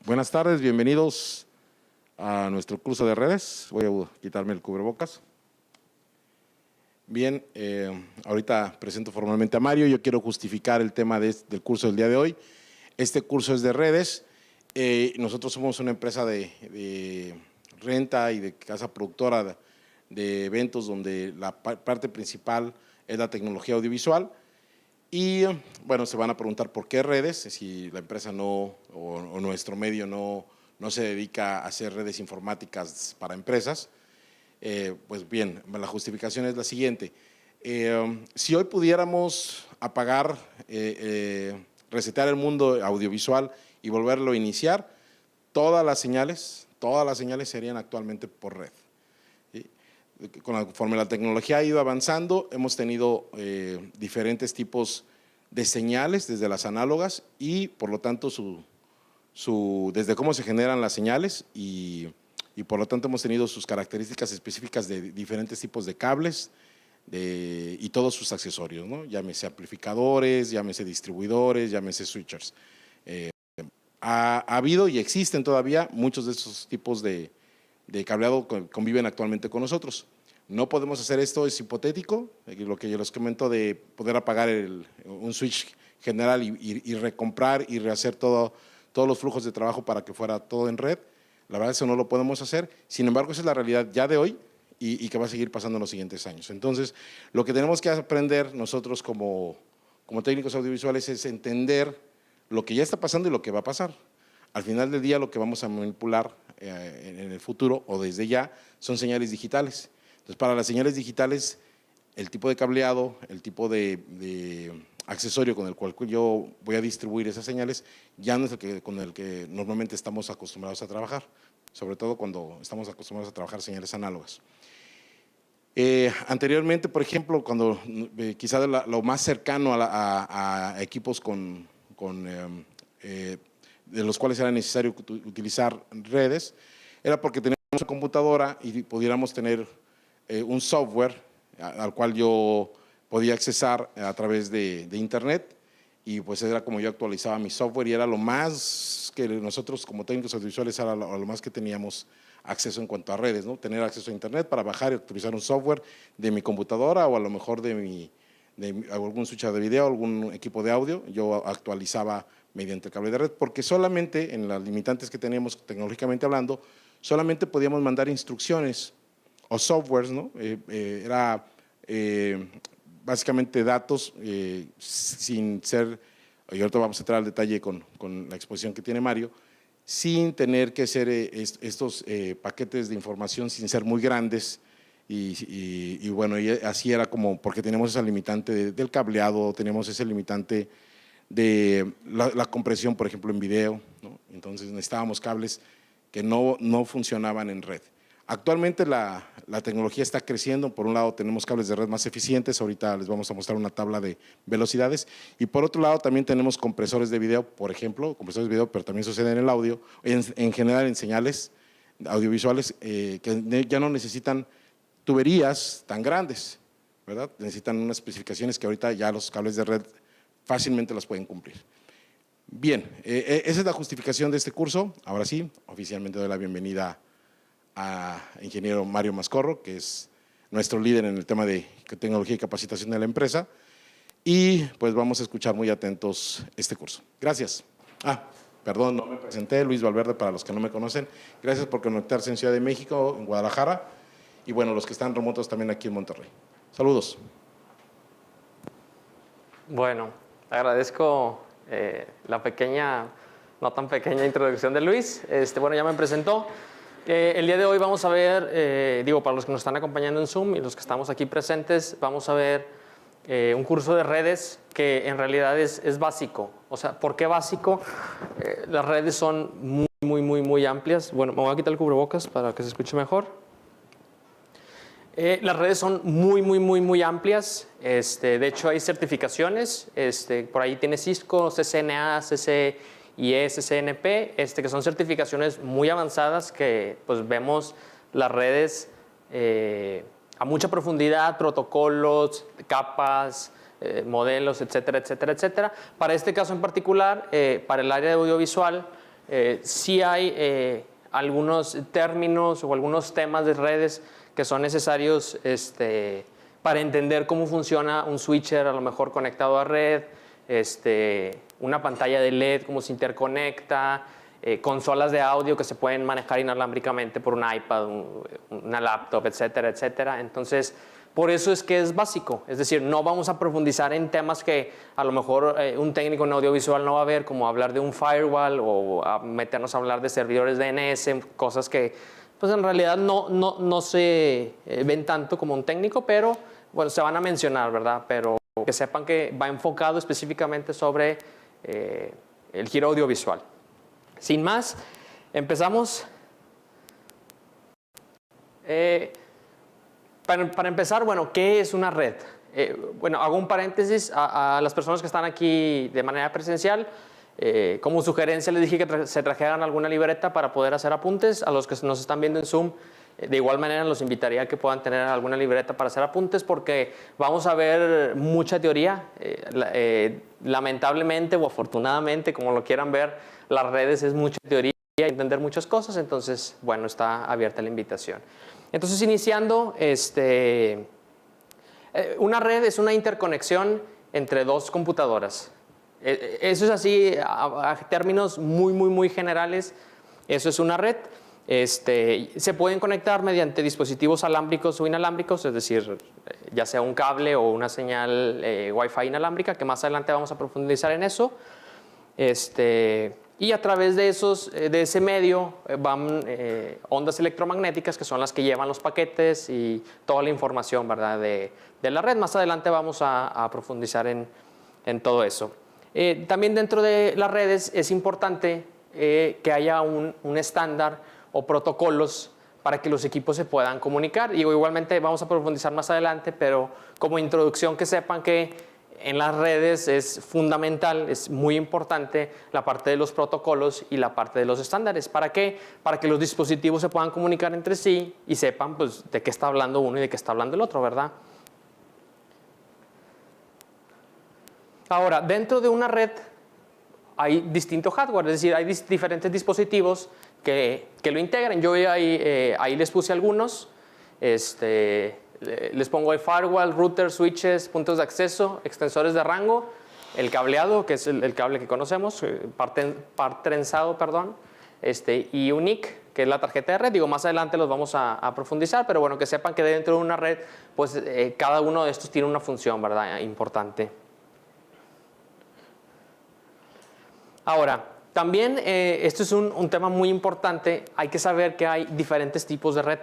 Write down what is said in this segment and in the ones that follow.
Buenas tardes, bienvenidos a nuestro curso de redes. Voy a quitarme el cubrebocas. Bien, ahorita presento formalmente a Mario. Yo quiero justificar el tema del curso del día de hoy. Este curso es de redes. Nosotros somos una empresa de renta y de casa productora de eventos donde la parte principal es la tecnología audiovisual. Y bueno, se van a preguntar por qué redes, si la empresa o nuestro medio no se dedica a hacer redes informáticas para empresas. Pues bien, la justificación es la siguiente. Si hoy pudiéramos apagar, resetear el mundo audiovisual y volverlo a iniciar, todas las señales serían actualmente por red. Conforme la tecnología ha ido avanzando, hemos tenido diferentes tipos de señales, desde las análogas y por lo tanto desde cómo se generan las señales y por lo tanto hemos tenido sus características específicas de diferentes tipos de cables y todos sus accesorios, ¿no? Llámese amplificadores, llámese distribuidores, llámese switchers. Ha habido y existen todavía muchos de estos tipos de cableado que conviven actualmente con nosotros. No podemos hacer esto, es hipotético, lo que yo les comento de poder apagar un switch general y recomprar y rehacer todos los flujos de trabajo para que fuera todo en red. La verdad, eso no lo podemos hacer. Sin embargo, esa es la realidad ya de hoy y que va a seguir pasando en los siguientes años. Entonces, lo que tenemos que aprender nosotros como técnicos audiovisuales es entender lo que ya está pasando y lo que va a pasar. Al final del día, lo que vamos a manipular en el futuro o desde ya son señales digitales. Entonces, para las señales digitales, el tipo de cableado, el tipo de accesorio con el cual yo voy a distribuir esas señales, ya no es con el que normalmente estamos acostumbrados a trabajar, sobre todo cuando estamos acostumbrados a trabajar señales análogas. Anteriormente, por ejemplo, cuando quizá lo más cercano a equipos de los cuales era necesario utilizar redes, era porque teníamos una computadora y pudiéramos tener un software al cual yo podía accesar a través de internet y pues era como yo actualizaba mi software y era lo más que nosotros como técnicos audiovisuales era lo más que teníamos acceso en cuanto a redes, ¿no? Tener acceso a internet para bajar y actualizar un software de mi computadora o a lo mejor de algún switcher de video, algún equipo de audio, yo actualizaba mediante el cable de red, porque solamente en las limitantes que teníamos tecnológicamente hablando, solamente podíamos mandar instrucciones o softwares, ¿no? Era básicamente datos sin ser, y ahorita vamos a entrar al detalle con la exposición que tiene Mario, sin tener que ser estos paquetes de información sin ser muy grandes y bueno, y así era como, porque tenemos esa limitante del cableado, tenemos ese limitante de la compresión, por ejemplo, en video, ¿no? Entonces necesitábamos cables que no funcionaban en red. Actualmente la tecnología está creciendo. Por un lado tenemos cables de red más eficientes, ahorita les vamos a mostrar una tabla de velocidades, y por otro lado también tenemos compresores de video, por ejemplo, compresores de video, pero también sucede en el audio, en general en señales audiovisuales que ya no necesitan tuberías tan grandes, ¿verdad? Necesitan unas especificaciones que ahorita ya los cables de red fácilmente las pueden cumplir. Bien, esa es la justificación de este curso. Ahora sí, oficialmente doy la bienvenida a ingeniero Mario Mascorro, que es nuestro líder en el tema de tecnología y capacitación de la empresa, y pues vamos a escuchar muy atentos este curso. Gracias. Perdón, no me presenté, Luis Valverde, para los que no me conocen. Gracias por conectarse en Ciudad de México, en Guadalajara, y bueno, los que están remotos también aquí en Monterrey. Saludos. Bueno, agradezco la pequeña, no tan pequeña introducción de Luis. Bueno, ya me presentó. El día de hoy vamos a ver, para los que nos están acompañando en Zoom y los que estamos aquí presentes, vamos a ver un curso de redes que en realidad es básico. O sea, ¿por qué básico? Las redes son muy amplias. Bueno, me voy a quitar el cubrebocas para que se escuche mejor. Las redes son muy amplias. De hecho, hay certificaciones. Por ahí tiene Cisco, CCNA, CCIE, CCNP, que son certificaciones muy avanzadas que pues vemos las redes a mucha profundidad, protocolos, capas, modelos, etcétera. Para este caso en particular, para el área de audiovisual, Sí hay algunos términos o algunos temas de redes que son necesarios para entender cómo funciona un switcher a lo mejor conectado a red, una pantalla de LED, cómo se interconecta, consolas de audio que se pueden manejar inalámbricamente por un iPad, una laptop, etcétera, etcétera. Entonces, por eso es que es básico. Es decir, no vamos a profundizar en temas que a lo mejor un técnico en audiovisual no va a ver, como hablar de un firewall o meternos a hablar de servidores DNS, cosas que pues en realidad no se ven tanto como un técnico, pero bueno, se van a mencionar, ¿verdad? Pero que sepan que va enfocado específicamente sobre el giro audiovisual. Sin más, empezamos. Para empezar, bueno, ¿qué es una red? Bueno, hago un paréntesis a las personas que están aquí de manera presencial. Como sugerencia les dije que se trajeran alguna libreta para poder hacer apuntes. A los que nos están viendo en Zoom, de igual manera los invitaría a que puedan tener alguna libreta para hacer apuntes porque vamos a ver mucha teoría. Lamentablemente o afortunadamente, como lo quieran ver, las redes es mucha teoría y entender muchas cosas. Entonces, bueno, está abierta la invitación. Entonces, iniciando, una red es una interconexión entre dos computadoras. Eso es así, a términos muy generales, eso es una red. Se pueden conectar mediante dispositivos alámbricos o inalámbricos, es decir, ya sea un cable o una señal Wi-Fi inalámbrica, que más adelante vamos a profundizar en eso. Y a través de ese medio van ondas electromagnéticas que son las que llevan los paquetes y toda la información, ¿verdad?, de la red. Más adelante vamos a profundizar en todo eso. También dentro de las redes es importante que haya un estándar o protocolos para que los equipos se puedan comunicar. Y igualmente vamos a profundizar más adelante, pero como introducción que sepan que en las redes es fundamental, es muy importante la parte de los protocolos y la parte de los estándares. ¿Para qué? Para que los dispositivos se puedan comunicar entre sí y sepan pues, de qué está hablando uno y de qué está hablando el otro, ¿verdad? Ahora, dentro de una red hay distinto hardware, es decir, hay diferentes dispositivos que lo integran. Yo ahí les puse algunos. Les pongo el firewall, router, switches, puntos de acceso, extensores de rango, el cableado, que es el cable que conocemos, par trenzado, perdón, y un NIC, que es la tarjeta de red. Digo, más adelante los vamos a profundizar, pero bueno, que sepan que dentro de una red, pues cada uno de estos tiene una función, ¿verdad?, importante. Ahora, también esto es un tema muy importante. Hay que saber que hay diferentes tipos de red.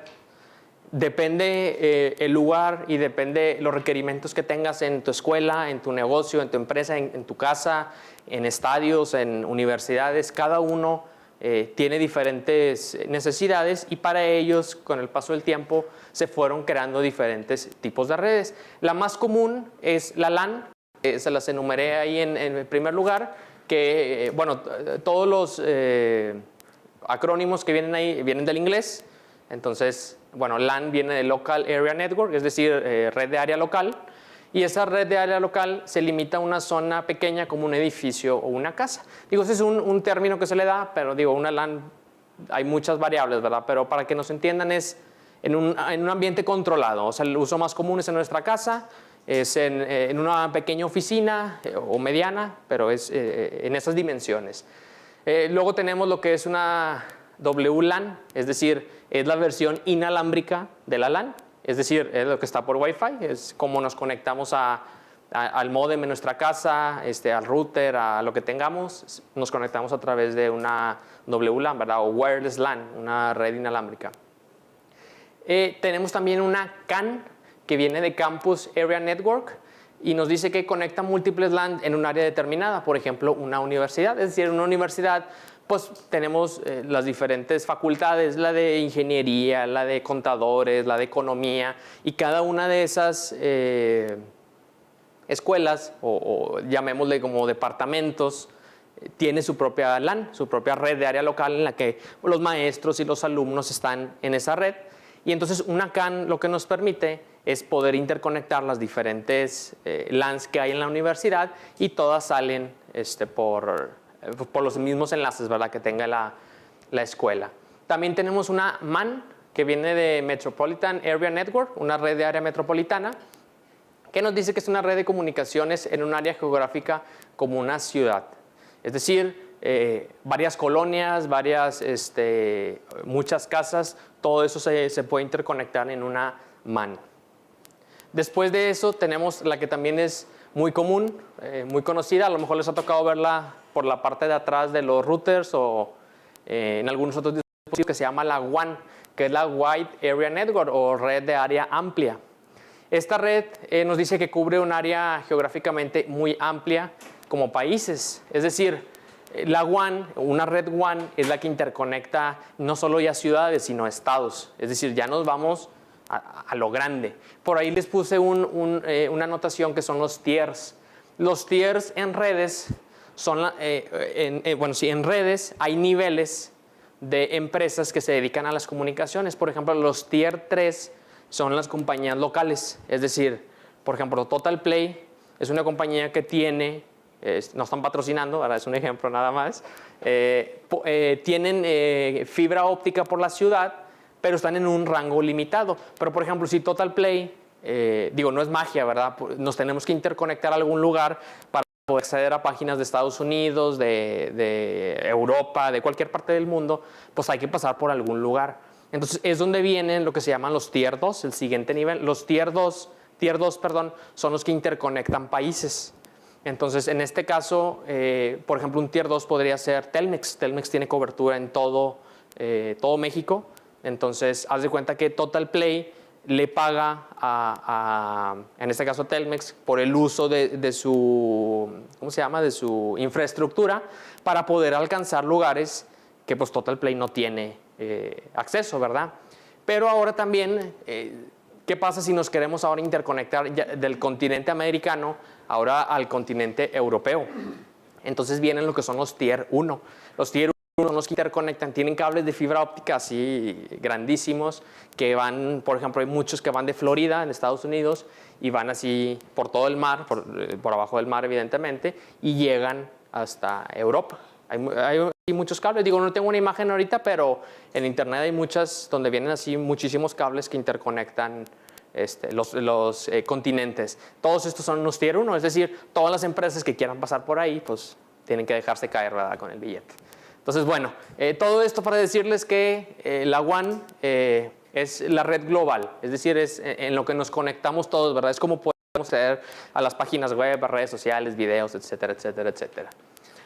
Depende el lugar y depende los requerimientos que tengas en tu escuela, en tu negocio, en tu empresa, en tu casa, en estadios, en universidades. Cada uno tiene diferentes necesidades y para ellos, con el paso del tiempo, se fueron creando diferentes tipos de redes. La más común es la LAN, se las enumeré ahí en primer lugar, que, bueno, todos los acrónimos que vienen ahí vienen del inglés. Entonces, bueno, LAN viene de Local Area Network, es decir, red de área local. Y esa red de área local se limita a una zona pequeña como un edificio o una casa. Digo, ese es un término que se le da, pero digo, una LAN, hay muchas variables, ¿verdad? Pero para que nos entiendan es en un ambiente controlado. O sea, el uso más común es en nuestra casa, es en una pequeña oficina o mediana, pero es en esas dimensiones. Luego tenemos lo que es una WLAN, es decir, es la versión inalámbrica de la LAN, es decir, es lo que está por Wi-Fi, es como nos conectamos al módem en nuestra casa, al router, a lo que tengamos, nos conectamos a través de una WLAN, ¿verdad? O wireless LAN, una red inalámbrica. Tenemos también una CAN, que viene de Campus Area Network, y nos dice que conecta múltiples LAN en un área determinada, por ejemplo, una universidad. Es decir, en una universidad pues tenemos las diferentes facultades, la de ingeniería, la de contadores, la de economía, y cada una de esas escuelas, o llamémosle como departamentos, tiene su propia LAN, su propia red de área local en la que los maestros y los alumnos están en esa red. Y entonces una CAN lo que nos permite es poder interconectar las diferentes LANs que hay en la universidad y todas salen por por los mismos enlaces, ¿verdad?, que tenga la escuela. También tenemos una MAN, que viene de Metropolitan Area Network, una red de área metropolitana, que nos dice que es una red de comunicaciones en un área geográfica como una ciudad. Es decir, varias colonias, muchas casas, todo eso se puede interconectar en una MAN. Después de eso tenemos la que también es muy común, muy conocida, a lo mejor les ha tocado verla por la parte de atrás de los routers o en algunos otros dispositivos, que se llama la WAN, que es la Wide Area Network o red de área amplia. Esta red nos dice que cubre un área geográficamente muy amplia como países, es decir, la WAN, una red WAN, es la que interconecta no solo ya ciudades, sino estados, es decir, ya nos vamos a lo grande. Por ahí les puse una notación que son los tiers. Los tiers en redes son, en redes hay niveles de empresas que se dedican a las comunicaciones. Por ejemplo, los tier 3 son las compañías locales. Es decir, por ejemplo, Total Play es una compañía que tiene, no están patrocinando, ahora es un ejemplo nada más, tienen fibra óptica por la ciudad, pero están en un rango limitado. Pero, por ejemplo, si Total Play, no es magia, ¿verdad? Nos tenemos que interconectar a algún lugar para poder acceder a páginas de Estados Unidos, de Europa, de cualquier parte del mundo, pues hay que pasar por algún lugar. Entonces, es donde vienen lo que se llaman los Tier 2, el siguiente nivel. Los Tier 2, son los que interconectan países. Entonces, en este caso, por ejemplo, un Tier 2 podría ser Telmex. Telmex tiene cobertura en todo México. Entonces, haz de cuenta que Total Play le paga en este caso, Telmex, por el uso de su, de su infraestructura para poder alcanzar lugares que pues Total Play no tiene acceso, ¿verdad? Pero ahora también, ¿qué pasa si nos queremos ahora interconectar del continente americano ahora al continente europeo? Entonces vienen lo que son los Tier 1. Los Tier 1 son los que interconectan, tienen cables de fibra óptica así grandísimos que van, por ejemplo, hay muchos que van de Florida, en Estados Unidos, y van así por todo el mar, por abajo del mar evidentemente, y llegan hasta Europa. Hay muchos cables, no tengo una imagen ahorita, pero en internet hay muchas donde vienen así muchísimos cables que interconectan los continentes. Todos estos son los Tier 1, es decir, todas las empresas que quieran pasar por ahí, pues tienen que dejarse caer, ¿verdad?, con el billete. Entonces, bueno, todo esto para decirles que la WAN es la red global, es decir, es en lo que nos conectamos todos, ¿verdad? Es como podemos acceder a las páginas web, a redes sociales, videos, etcétera, etcétera, etcétera.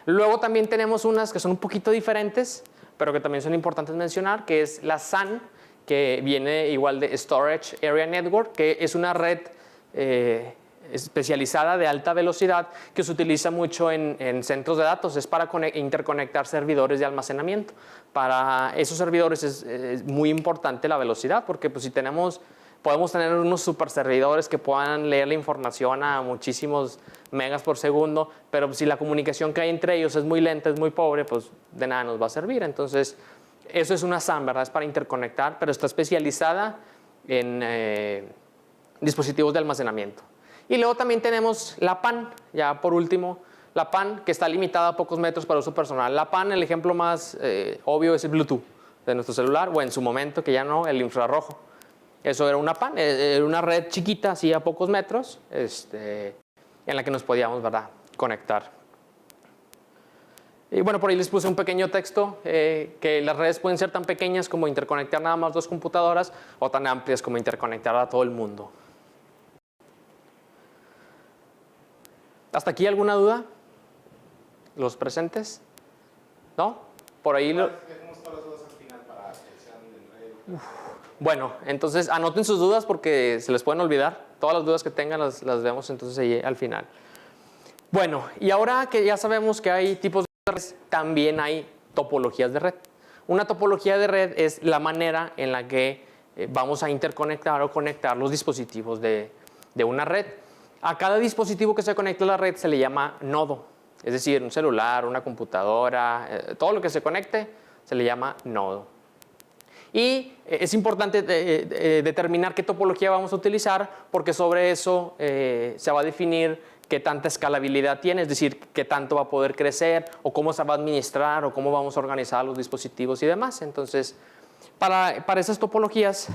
Luego también tenemos unas que son un poquito diferentes, pero que también son importantes mencionar, que es la SAN, que viene igual de Storage Area Network, que es una red especializada de alta velocidad que se utiliza mucho en centros de datos. Es para interconectar servidores de almacenamiento. Para esos servidores es muy importante la velocidad, porque pues, si podemos tener unos super servidores que puedan leer la información a muchísimos megas por segundo, pero pues, si la comunicación que hay entre ellos es muy lenta, es muy pobre, pues de nada nos va a servir. Entonces, eso es una SAN, ¿verdad? Es para interconectar, pero está especializada en dispositivos de almacenamiento. Y luego también tenemos la PAN, ya por último, la PAN, que está limitada a pocos metros para uso personal. La PAN, el ejemplo más obvio es el Bluetooth de nuestro celular, o en su momento, que ya no, el infrarrojo. Eso era una PAN, era una red chiquita, así a pocos metros, en la que nos podíamos, ¿verdad?, conectar. Y bueno, por ahí les puse un pequeño texto, que las redes pueden ser tan pequeñas como interconectar nada más 2 computadoras o tan amplias como interconectar a todo el mundo. ¿Hasta aquí alguna duda? ¿Los presentes? ¿No? Por ahí Dejemos todas las dudas al final para que sean en red. Bueno, entonces anoten sus dudas porque se les pueden olvidar. Todas las dudas que tengan las vemos entonces ahí al final. Bueno, y ahora que ya sabemos que hay tipos de redes, también hay topologías de red. Una topología de red es la manera en la que vamos a interconectar o conectar los dispositivos de una red. A cada dispositivo que se conecta a la red se le llama nodo. Es decir, un celular, una computadora, todo lo que se conecte se le llama nodo. Y es importante determinar qué topología vamos a utilizar porque sobre eso se va a definir qué tanta escalabilidad tiene, es decir, qué tanto va a poder crecer, o cómo se va a administrar, o cómo vamos a organizar los dispositivos y demás. Entonces, para esas topologías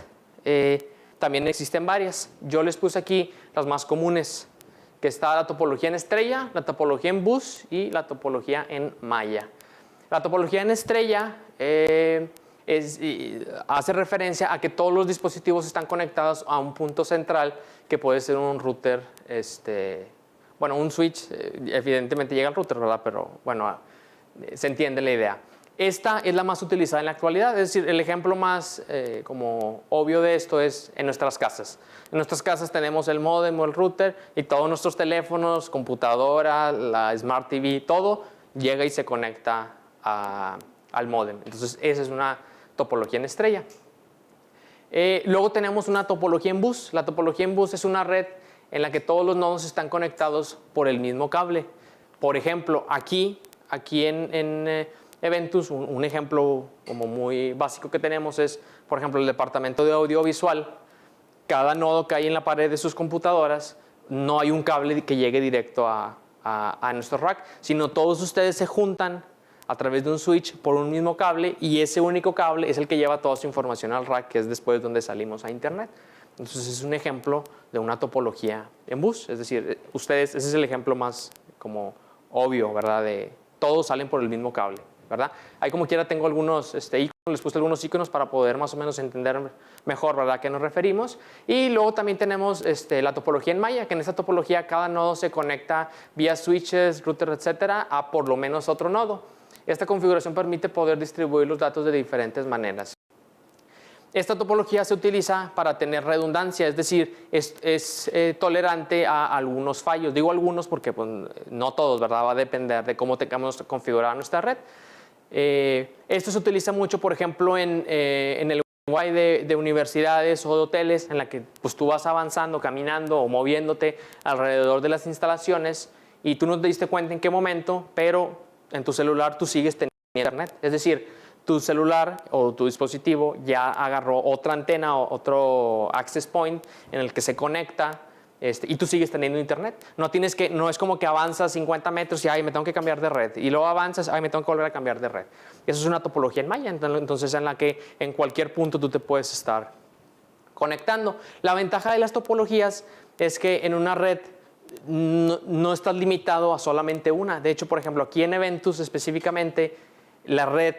también existen varias. Yo les puse aquí las más comunes, que está la topología en estrella, la topología en bus y la topología en malla. La topología en estrella hace referencia a que todos los dispositivos están conectados a un punto central que puede ser un router, bueno, un switch, evidentemente llega al router, ¿verdad? Pero bueno, se entiende la idea. Esta es la más utilizada en la actualidad, es decir, el ejemplo más como obvio de esto es en nuestras casas. En nuestras casas tenemos el módem o el router y todos nuestros teléfonos, computadora, la Smart TV, todo llega y se conecta al módem. Entonces, esa es una topología en estrella. Luego tenemos una topología en bus. La topología en bus es una red en la que todos los nodos están conectados por el mismo cable. Por ejemplo, aquí en Eventus, un ejemplo como muy básico que tenemos es, por ejemplo, el departamento de audiovisual. Cada nodo que hay en la pared de sus computadoras, no hay un cable que llegue directo a nuestro rack, sino todos ustedes se juntan a través de un switch por un mismo cable y ese único cable es el que lleva toda su información al rack, que es después donde salimos a internet. Entonces es un ejemplo de una topología en bus, es decir, ese es el ejemplo más como obvio, ¿verdad? De todos salen por el mismo cable, ¿verdad? Ahí como quiera tengo algunos iconos, les puse algunos iconos para poder más o menos entender mejor, ¿verdad?, a qué nos referimos. Y luego también tenemos la topología en malla, que en esta topología cada nodo se conecta vía switches, routers, etcétera, a por lo menos otro nodo. Esta configuración permite poder distribuir los datos de diferentes maneras. Esta topología se utiliza para tener redundancia, es decir, es tolerante a algunos fallos. Digo algunos porque pues, no todos, ¿verdad? Va a depender de cómo tengamos configurada nuestra red. Esto se utiliza mucho, por ejemplo, en el Wi-Fi de universidades o de hoteles, en la que pues, tú vas avanzando, caminando o moviéndote alrededor de las instalaciones y tú no te diste cuenta en qué momento, pero en tu celular tú sigues teniendo internet. Es decir, tu celular o tu dispositivo ya agarró otra antena o otro access point en el que se conecta y tú sigues teniendo internet. No es como que avanzas 50 metros y me tengo que cambiar de red. Y luego avanzas, me tengo que volver a cambiar de red. Eso es una topología en malla, entonces en la que en cualquier punto tú te puedes estar conectando. La ventaja de las topologías es que en una red no estás limitado a solamente una. De hecho, por ejemplo, aquí en Eventus específicamente, la red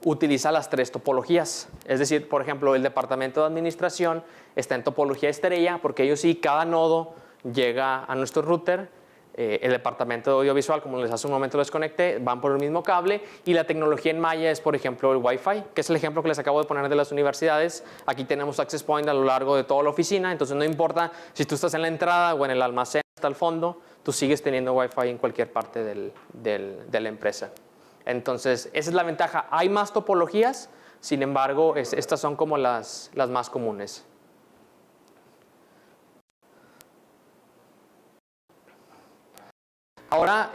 utiliza las tres topologías. Es decir, por ejemplo, el departamento de administración está en topología estrella porque ellos sí, cada nodo llega a nuestro router. El departamento de audiovisual, como les hace un momento les conecté, van por el mismo cable. Y la tecnología en malla es, por ejemplo, el Wi-Fi, que es el ejemplo que les acabo de poner de las universidades. Aquí tenemos access point a lo largo de toda la oficina, entonces no importa si tú estás en la entrada o en el almacén hasta el fondo, tú sigues teniendo Wi-Fi en cualquier parte de la empresa. Entonces, esa es la ventaja. Hay más topologías, sin embargo, estas son como las más comunes. Ahora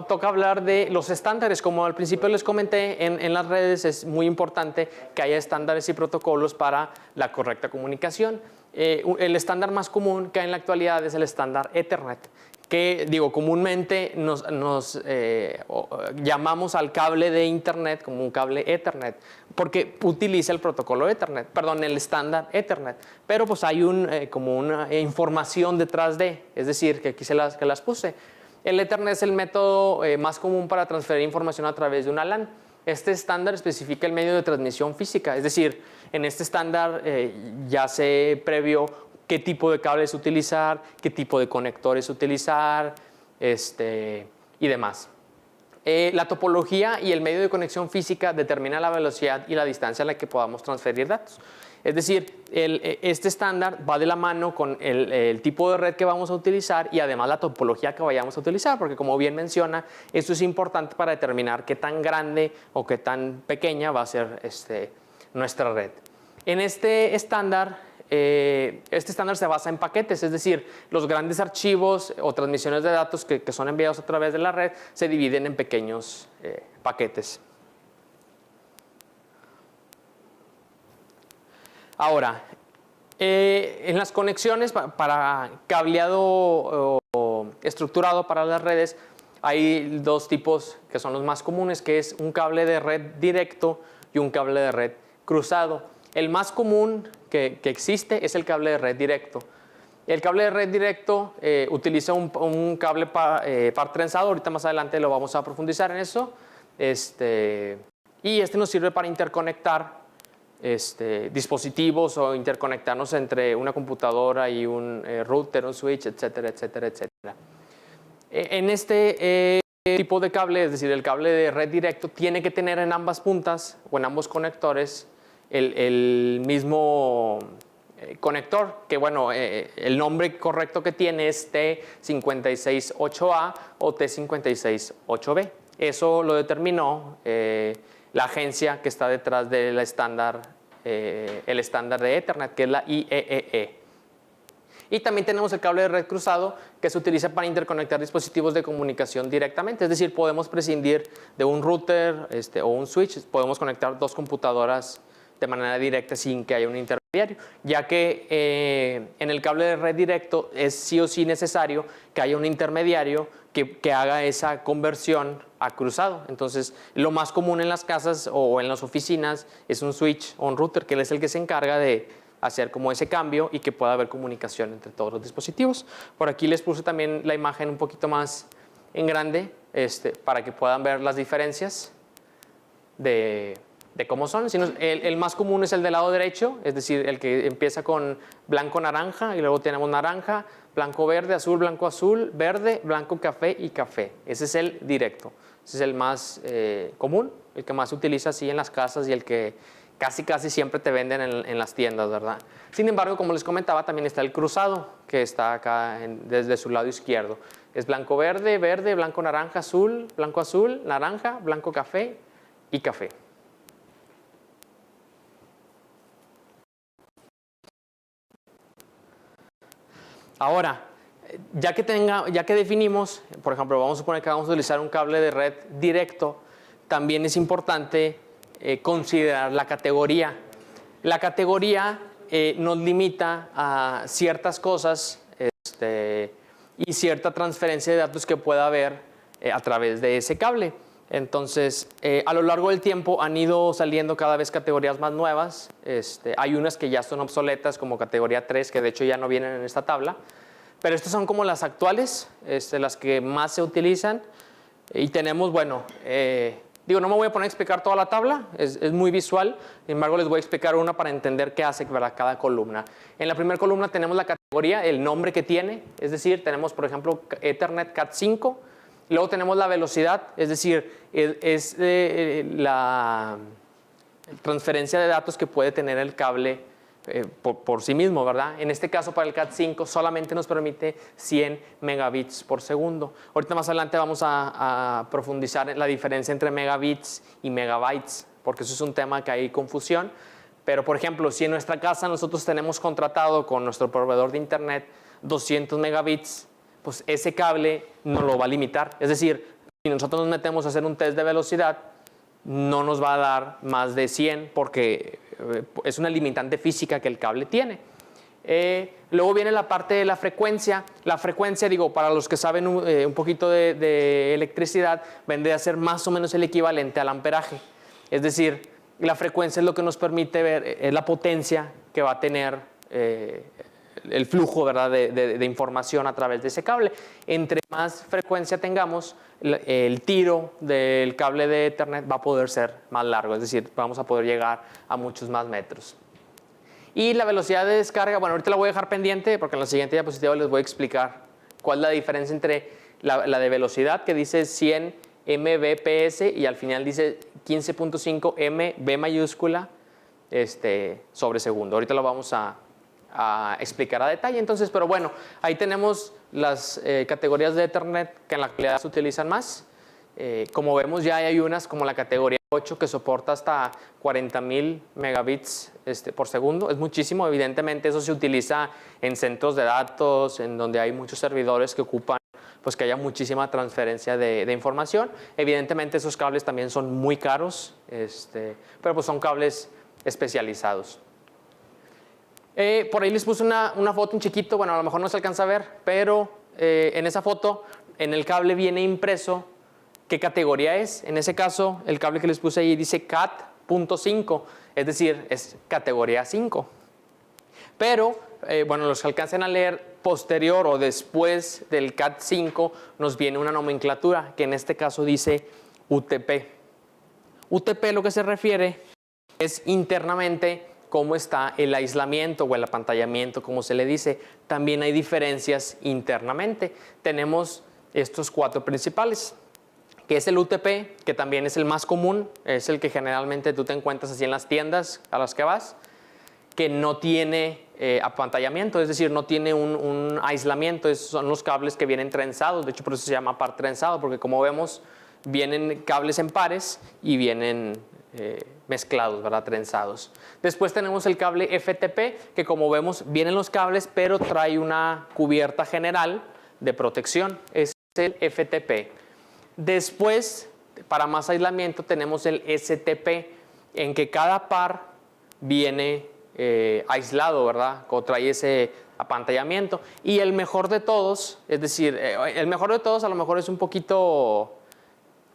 toca hablar de los estándares. Como al principio les comenté, en las redes es muy importante que haya estándares y protocolos para la correcta comunicación. El estándar más común que hay en la actualidad es el estándar Ethernet, que comúnmente nos llamamos al cable de Internet como un cable Ethernet, porque utiliza el protocolo Ethernet, perdón, el estándar Ethernet. Pero pues hay como una información detrás de, es decir, que aquí que las puse. El Ethernet es el método más común para transferir información a través de una LAN. Este estándar especifica el medio de transmisión física, es decir, en este estándar ya se previó qué tipo de cables utilizar, qué tipo de conectores utilizar y demás. La topología y el medio de conexión física determina la velocidad y la distancia a la que podamos transferir datos. Es decir, este estándar va de la mano con el tipo de red que vamos a utilizar y además la topología que vayamos a utilizar, porque como bien menciona, esto es importante para determinar qué tan grande o qué tan pequeña va a ser nuestra red. En este estándar se basa en paquetes, es decir, los grandes archivos o transmisiones de datos que son enviados a través de la red se dividen en pequeños paquetes. Ahora, en las conexiones para cableado estructurado para las redes, hay dos tipos que son los más comunes, que es un cable de red directo y un cable de red cruzado. El más común que existe es el cable de red directo. El cable de red directo utiliza un cable par trenzado. Ahorita más adelante lo vamos a profundizar en eso. Y nos sirve para interconectar dispositivos o interconectarnos entre una computadora y un router, un switch, etcétera, etcétera, etcétera. En este tipo de cable, es decir, el cable de red directo, tiene que tener en ambas puntas o en ambos conectores el mismo conector, que bueno, el nombre correcto que tiene es T568A o T568B. Eso lo determinó la agencia que está detrás del estándar, el estándar de Ethernet, que es la IEEE. Y también tenemos el cable de red cruzado, que se utiliza para interconectar dispositivos de comunicación directamente. Es decir, podemos prescindir de un router o un switch, podemos conectar dos computadoras de manera directa sin que haya un intermediario, ya que en el cable de red directo es sí o sí necesario que haya un intermediario que haga esa conversión a cruzado. Entonces, lo más común en las casas o en las oficinas es un switch o un router, que él es el que se encarga de hacer como ese cambio y que pueda haber comunicación entre todos los dispositivos. Por aquí les puse también la imagen un poquito más en grande para que puedan ver las diferencias de cómo son. El más común es el del lado derecho, es decir, el que empieza con blanco-naranja y luego tenemos naranja, blanco-verde, azul, verde, blanco-café y café. Ese es el directo. Ese es el más común, el que más se utiliza así en las casas y el que casi siempre te venden en las tiendas, ¿verdad? Sin embargo, como les comentaba, también está el cruzado, que está acá desde su lado izquierdo. Es blanco-verde, verde, blanco-naranja, azul, blanco-azul, naranja, blanco-café y café. Ahora, ya que definimos, por ejemplo, vamos a suponer que vamos a utilizar un cable de red directo, también es importante considerar la categoría. La categoría nos limita a ciertas cosas y cierta transferencia de datos que pueda haber a través de ese cable. Entonces, a lo largo del tiempo han ido saliendo cada vez categorías más nuevas. Hay unas que ya son obsoletas, como categoría 3, que de hecho ya no vienen en esta tabla. Pero estas son como las actuales, las que más se utilizan. Y tenemos, bueno, no me voy a poner a explicar toda la tabla, es muy visual. Sin embargo, les voy a explicar una para entender qué hace, ¿verdad?, cada columna. En la primera columna tenemos la categoría, el nombre que tiene. Es decir, tenemos, por ejemplo, Ethernet Cat5. Luego tenemos la velocidad, es decir, es la transferencia de datos que puede tener el cable por sí mismo, ¿verdad? En este caso, para el Cat5 solamente nos permite 100 megabits por segundo. Ahorita más adelante vamos a profundizar en la diferencia entre megabits y megabytes, porque eso es un tema que hay confusión. Pero, por ejemplo, si en nuestra casa nosotros tenemos contratado con nuestro proveedor de internet 200 megabits, pues ese cable no lo va a limitar. Es decir, si nosotros nos metemos a hacer un test de velocidad, no nos va a dar más de 100 porque es una limitante física que el cable tiene. Luego viene la parte de la frecuencia. La frecuencia, para los que saben un poquito de electricidad, vendría a ser más o menos el equivalente al amperaje. Es decir, la frecuencia es lo que nos permite ver, es la potencia que va a tener el flujo, ¿verdad?, de información a través de ese cable. Entre más frecuencia tengamos, el tiro del cable de Ethernet va a poder ser más largo, es decir, vamos a poder llegar a muchos más metros. Y la velocidad de descarga, bueno, ahorita la voy a dejar pendiente porque en la siguiente diapositiva les voy a explicar cuál es la diferencia entre la de velocidad, que dice 100 Mbps y al final dice 15.5 MB mayúscula sobre segundo. Ahorita lo vamos a explicar a detalle. Entonces, pero bueno, ahí tenemos las categorías de Ethernet que en la actualidad se utilizan más. Como vemos, ya hay unas como la categoría 8 que soporta hasta 40,000 megabits por segundo. Es muchísimo. Evidentemente, eso se utiliza en centros de datos, en donde hay muchos servidores que ocupan pues que haya muchísima transferencia de información. Evidentemente, esos cables también son muy caros, pero pues son cables especializados. Por ahí les puse una foto en chiquito, bueno, a lo mejor no se alcanza a ver, pero en esa foto, en el cable viene impreso qué categoría es. En ese caso, el cable que les puse ahí dice Cat.5, es decir, es categoría 5. Pero, bueno, los que alcancen a leer posterior o después del Cat5 nos viene una nomenclatura que en este caso dice UTP. UTP lo que se refiere es internamente cómo está el aislamiento o el apantallamiento, como se le dice. También hay diferencias internamente. Tenemos estos 4 principales, que es el UTP, que también es el más común, es el que generalmente tú te encuentras así en las tiendas a las que vas, que no tiene apantallamiento, es decir, no tiene un aislamiento. Esos son los cables que vienen trenzados, de hecho por eso se llama par trenzado, porque como vemos vienen cables en pares y vienen mezclados, ¿verdad? Trenzados. Después tenemos el cable FTP, que como vemos vienen los cables, pero trae una cubierta general de protección, es el FTP. Después, para más aislamiento, tenemos el STP, en que cada par viene aislado, ¿verdad? O trae ese apantallamiento. Y el mejor de todos, es decir, el mejor de todos a lo mejor es un poquito,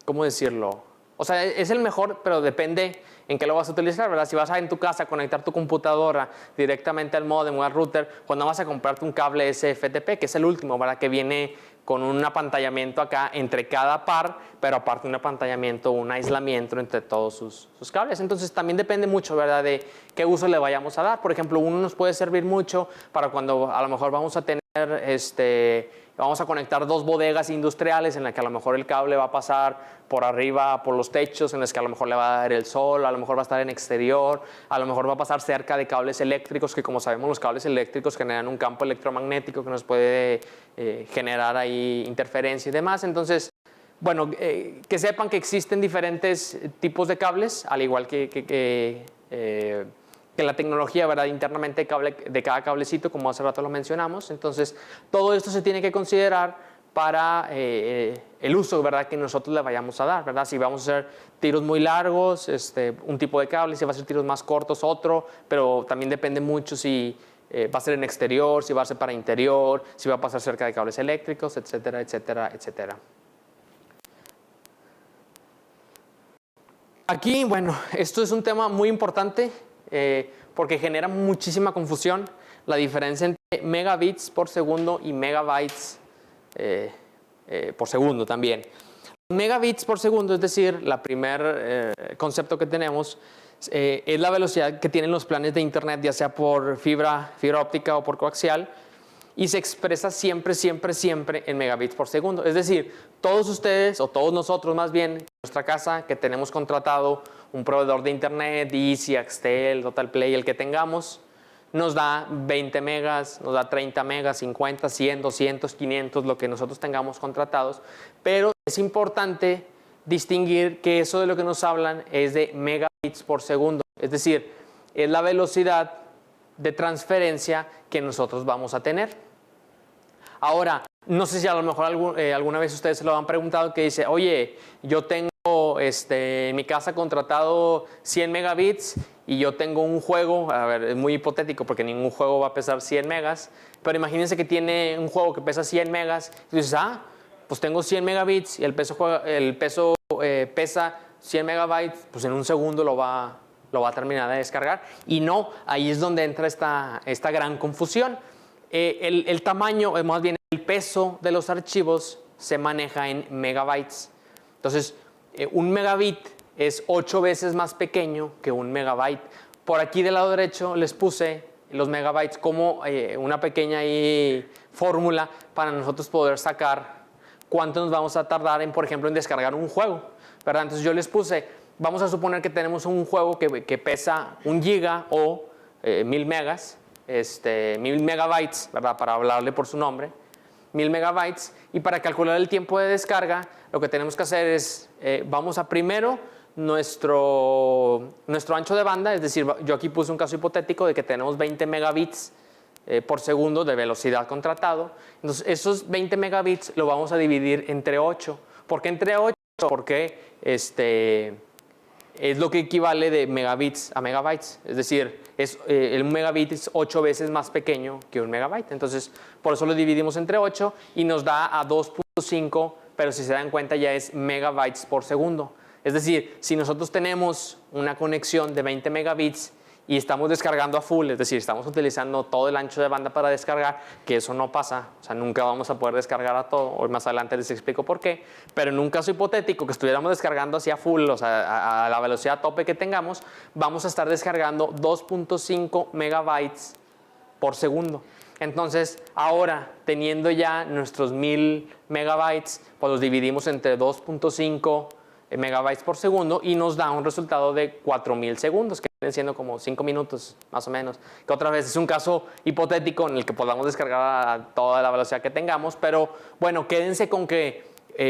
¿cómo decirlo? O sea, es el mejor, pero depende en qué lo vas a utilizar, ¿verdad? Si vas a en tu casa a conectar tu computadora directamente al módem o al router, pues no vas a comprarte un cable SFTP, que es el último, ¿verdad? Que viene con un apantallamiento acá entre cada par, pero aparte un apantallamiento, un aislamiento entre todos sus cables. Entonces también depende mucho, ¿verdad?, de qué uso le vayamos a dar. Por ejemplo, uno nos puede servir mucho para cuando a lo mejor vamos a tener vamos a conectar 2 bodegas industriales en las que a lo mejor el cable va a pasar por arriba, por los techos, en los que a lo mejor le va a dar el sol, a lo mejor va a estar en exterior, a lo mejor va a pasar cerca de cables eléctricos, que como sabemos los cables eléctricos generan un campo electromagnético que nos puede generar ahí interferencia y demás. Entonces, bueno, que sepan que existen diferentes tipos de cables, al igual que la tecnología, ¿verdad?, internamente de cada cablecito, como hace rato lo mencionamos. Entonces, todo esto se tiene que considerar para el uso, ¿verdad?, que nosotros le vayamos a dar, ¿verdad? Si vamos a hacer tiros muy largos, un tipo de cable; si va a ser tiros más cortos, otro, pero también depende mucho si va a ser en exterior, si va a ser para interior, si va a pasar cerca de cables eléctricos, etcétera, etcétera, etcétera. Aquí, bueno, esto es un tema muy importante, porque genera muchísima confusión la diferencia entre megabits por segundo y megabytes por segundo también. Megabits por segundo, es decir, el primer concepto que tenemos, es la velocidad que tienen los planes de internet, ya sea por fibra óptica o por coaxial, y se expresa siempre en megabits por segundo. Es decir, todos ustedes, o todos nosotros más bien, en nuestra casa, que tenemos contratado un proveedor de internet, Easy, Axtel, TotalPlay, el que tengamos, nos da 20 megas, nos da 30 megas, 50, 100, 200, 500, lo que nosotros tengamos contratados. Pero es importante distinguir que eso de lo que nos hablan es de megabits por segundo. Es decir, es la velocidad de transferencia que nosotros vamos a tener. Ahora, no sé si a lo mejor alguna vez ustedes se lo han preguntado, que dice, oye, yo tengo en mi casa contratado 100 megabits y yo tengo un juego, a ver, es muy hipotético porque ningún juego va a pesar 100 megas, pero imagínense que tiene un juego que pesa 100 megas y dices, pues tengo 100 megabits y el peso pesa 100 megabytes, pues en un segundo lo va a terminar de descargar. Y no, ahí es donde entra esta gran confusión. El tamaño, más bien el peso de los archivos se maneja en megabytes. Entonces, un megabit es 8 veces más pequeño que un megabyte. Por aquí del lado derecho les puse los megabytes como una pequeña fórmula para nosotros poder sacar cuánto nos vamos a tardar por ejemplo, en descargar un juego, ¿verdad? Entonces yo les puse, vamos a suponer que tenemos un juego que pesa 1 giga o 1000 megas, 1000 megabytes, ¿verdad?, para hablarle por su nombre, 1000 megabytes, y para calcular el tiempo de descarga, lo que tenemos que hacer es, vamos a primero nuestro ancho de banda, es decir, yo aquí puse un caso hipotético de que tenemos 20 megabits por segundo de velocidad contratado. Entonces, esos 20 megabits lo vamos a dividir entre 8. ¿Por qué entre 8? Porque es lo que equivale de megabits a megabytes. Es decir, el megabit es 8 veces más pequeño que un megabyte. Entonces, por eso lo dividimos entre 8 y nos da a 2.5, pero si se dan cuenta ya es megabytes por segundo. Es decir, si nosotros tenemos una conexión de 20 megabits y estamos descargando a full, es decir, estamos utilizando todo el ancho de banda para descargar, que eso no pasa, o sea, nunca vamos a poder descargar a todo, hoy más adelante les explico por qué, pero en un caso hipotético que estuviéramos descargando hacia full, o sea, a la velocidad tope que tengamos, vamos a estar descargando 2.5 megabytes por segundo. Entonces, ahora, teniendo ya nuestros 1000 megabytes, pues los dividimos entre 2.5 megabytes por segundo y nos da un resultado de 4000 segundos, que vienen siendo como 5 minutos más o menos. Que otra vez es un caso hipotético en el que podamos descargar a toda la velocidad que tengamos, pero bueno, quédense con que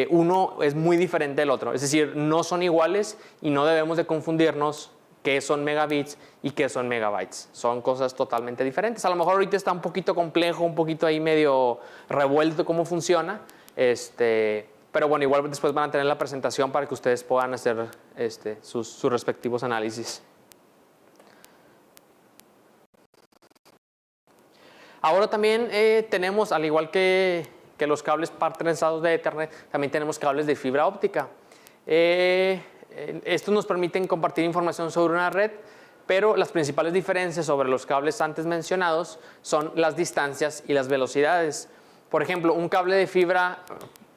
uno es muy diferente del otro. Es decir, no son iguales y no debemos de confundirnos qué son megabits y qué son megabytes. Son cosas totalmente diferentes. A lo mejor ahorita está un poquito complejo, un poquito ahí medio revuelto cómo funciona. Pero bueno, igual después van a tener la presentación para que ustedes puedan hacer sus respectivos análisis. Ahora también tenemos, al igual que los cables partenarizados de Ethernet, también tenemos cables de fibra óptica. Estos nos permiten compartir información sobre una red, pero las principales diferencias sobre los cables antes mencionados son las distancias y las velocidades. Por ejemplo, un cable de fibra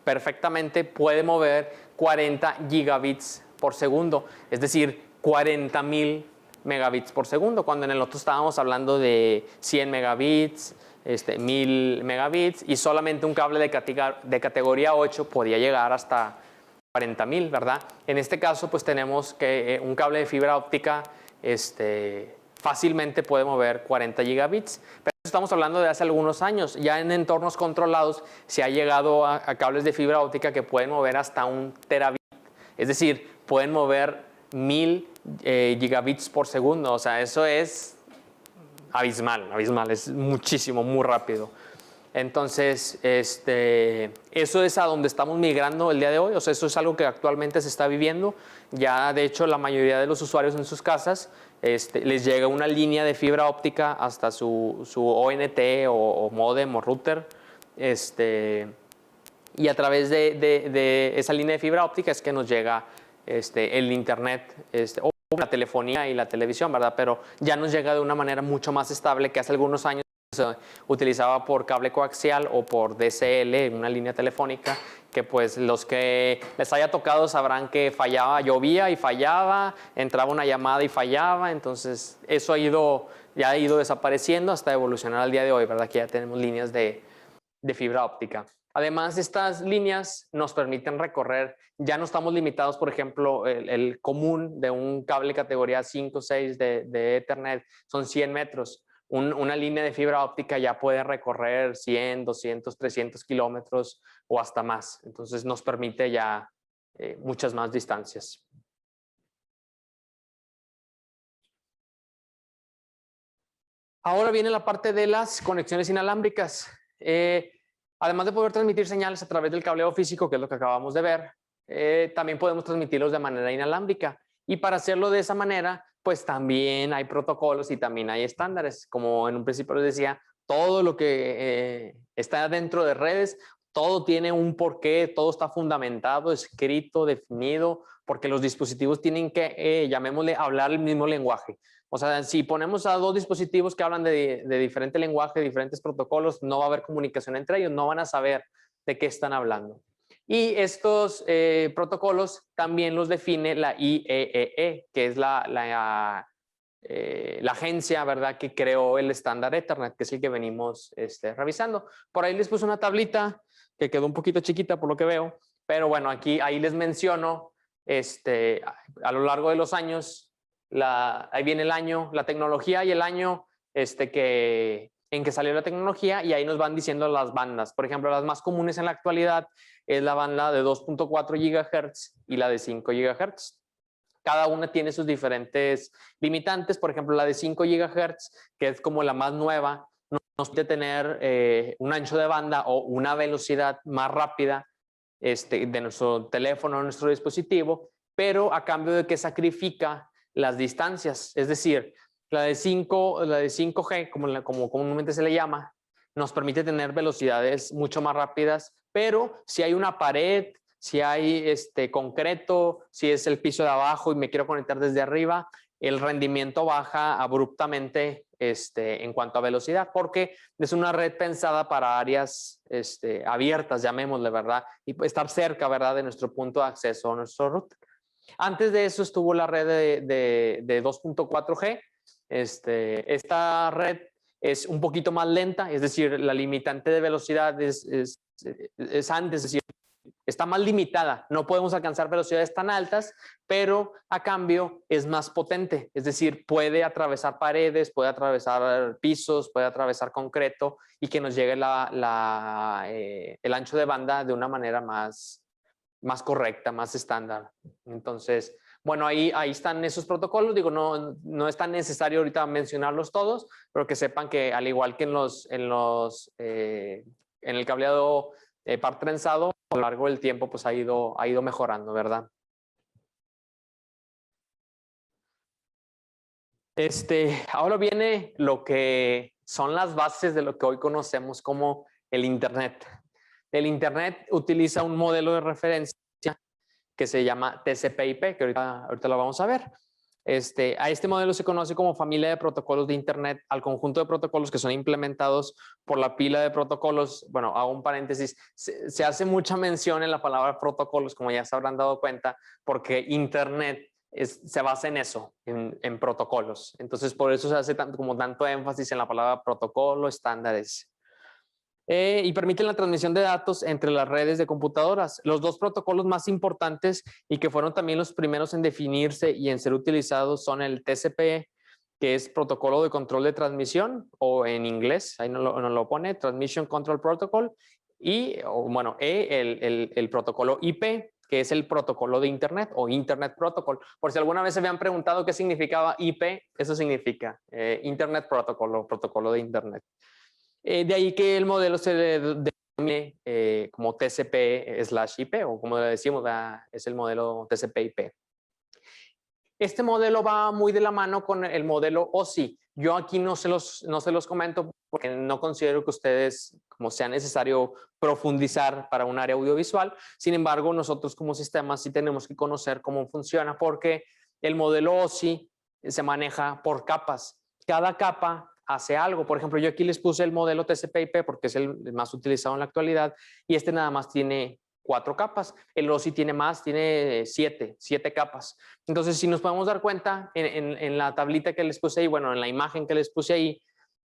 perfectamente puede mover 40 gigabits por segundo, es decir, 40,000 megabits por segundo, cuando en el otro estábamos hablando de 100 megabits, 1000 megabits, y solamente un cable de categoría 8 podía llegar hasta 40,000, ¿verdad? En este caso, pues tenemos que un cable de fibra óptica fácilmente puede mover 40 gigabits, pero estamos hablando de hace algunos años. Ya en entornos controlados se ha llegado a cables de fibra óptica que pueden mover hasta 1 terabit, es decir, pueden mover 1000 gigabits por segundo. O sea, eso es abismal, es muchísimo, muy rápido. Entonces, eso es a donde estamos migrando el día de hoy. O sea, eso es algo que actualmente se está viviendo. Ya, de hecho, la mayoría de los usuarios en sus casas les llega una línea de fibra óptica hasta su ONT o modem o router. Y a través de esa línea de fibra óptica es que nos llega el internet o la telefonía y la televisión, ¿verdad? Pero ya nos llega de una manera mucho más estable que hace algunos años se utilizaba por cable coaxial o por DSL, una línea telefónica, que pues los que les haya tocado sabrán que fallaba, llovía y fallaba, entraba una llamada y fallaba. Entonces eso ya ha ido desapareciendo hasta evolucionar al día de hoy, ¿verdad? Que ya tenemos líneas de fibra óptica. Además, estas líneas nos permiten recorrer, ya no estamos limitados, por ejemplo, el común de un cable categoría 5 o 6 de Ethernet son 100 metros. Una línea de fibra óptica ya puede recorrer 100, 200, 300 kilómetros o hasta más. Entonces nos permite ya muchas más distancias. Ahora viene la parte de las conexiones inalámbricas. Además de poder transmitir señales a través del cableo físico, que es lo que acabamos de ver, también podemos transmitirlos de manera inalámbrica. Y para hacerlo de esa manera, pues también hay protocolos y también hay estándares. Como en un principio les decía, todo lo que está dentro de redes, todo tiene un porqué, todo está fundamentado, escrito, definido, porque los dispositivos tienen que, llamémosle, hablar el mismo lenguaje. O sea, si ponemos a dos dispositivos que hablan de diferente lenguaje, diferentes protocolos, no va a haber comunicación entre ellos, no van a saber de qué están hablando. Y estos protocolos también los define la IEEE, que es la agencia, ¿verdad?, que creó el estándar Ethernet, que es el que venimos revisando. Por ahí les puse una tablita que quedó un poquito chiquita por lo que veo, pero bueno, ahí les menciono a lo largo de los años, ahí viene el año, la tecnología y el año en que salió la tecnología, y ahí nos van diciendo las bandas. Por ejemplo, las más comunes en la actualidad es la banda de 2.4 GHz y la de 5 GHz. Cada una tiene sus diferentes limitantes. Por ejemplo, la de 5 GHz, que es como la más nueva, nos permite tener un ancho de banda o una velocidad más rápida de nuestro teléfono o nuestro dispositivo, pero a cambio de que sacrifica las distancias. Es decir, la de 5G, como comúnmente se le llama, nos permite tener velocidades mucho más rápidas, pero si hay una pared, si hay concreto, si es el piso de abajo y me quiero conectar desde arriba, el rendimiento baja abruptamente en cuanto a velocidad, porque es una red pensada para áreas abiertas, llamémosle, ¿verdad? Y estar cerca, ¿verdad?, de nuestro punto de acceso a nuestro router. Antes de eso estuvo la red de 2.4G. Esta red es un poquito más lenta, es decir, la limitante de velocidad es antes, es decir, está más limitada. No podemos alcanzar velocidades tan altas, pero a cambio es más potente. Es decir, puede atravesar paredes, puede atravesar pisos, puede atravesar concreto y que nos llegue el ancho de banda de una manera más correcta, más estándar. Entonces, bueno, ahí están esos protocolos. Digo, no es tan necesario ahorita mencionarlos todos, pero que sepan que al igual que en el cableado par trenzado, a lo largo del tiempo pues ha ido mejorando, ¿verdad? Ahora viene lo que son las bases de lo que hoy conocemos como el Internet. El Internet utiliza un modelo de referencia que se llama TCP/IP, que ahorita lo vamos a ver. A este modelo se conoce como familia de protocolos de Internet, al conjunto de protocolos que son implementados por la pila de protocolos. Bueno, hago un paréntesis, se hace mucha mención en la palabra protocolos, como ya se habrán dado cuenta, porque Internet se basa en eso, en protocolos. Entonces, por eso se hace tanto énfasis en la palabra protocolo, estándares. Y permiten la transmisión de datos entre las redes de computadoras. Los dos protocolos más importantes y que fueron también los primeros en definirse y en ser utilizados son el TCP, que es protocolo de control de transmisión, o en inglés, ahí no lo pone, Transmission Control Protocol, y bueno, el protocolo IP, que es el protocolo de Internet o Internet Protocol. Por si alguna vez se habían preguntado qué significaba IP, eso significa Internet Protocol o protocolo de Internet. De ahí que el modelo se denomine como TCP/IP, o como le decimos, es el modelo TCP/IP. Este modelo va muy de la mano con el modelo OSI. Yo aquí no se los comento porque no considero que ustedes como sea necesario profundizar para un área audiovisual. Sin embargo, nosotros como sistema sí tenemos que conocer cómo funciona, porque el modelo OSI se maneja por capas. Cada capa hace algo. Por ejemplo, yo aquí les puse el modelo TCP/IP porque es el más utilizado en la actualidad, y nada más tiene 4 capas. El OSI tiene más, tiene 7 capas. Entonces, si nos podemos dar cuenta en la tablita que les puse ahí, bueno, en la imagen que les puse ahí,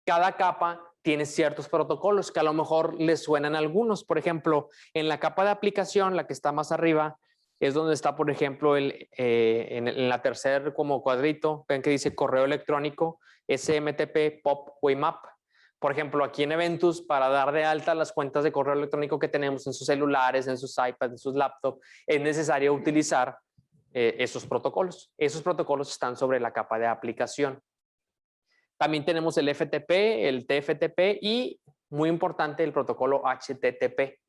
cada capa tiene ciertos protocolos que a lo mejor les suenan algunos. Por ejemplo, en la capa de aplicación, la que está más arriba, es donde está, por ejemplo, en la tercer como cuadrito, ven que dice correo electrónico, SMTP, POP, WAMAP. Por ejemplo, aquí en Eventus, para dar de alta las cuentas de correo electrónico que tenemos en sus celulares, en sus iPads, en sus laptops, es necesario utilizar esos protocolos. Esos protocolos están sobre la capa de aplicación. También tenemos el FTP, el TFTP y, muy importante, el protocolo HTTP.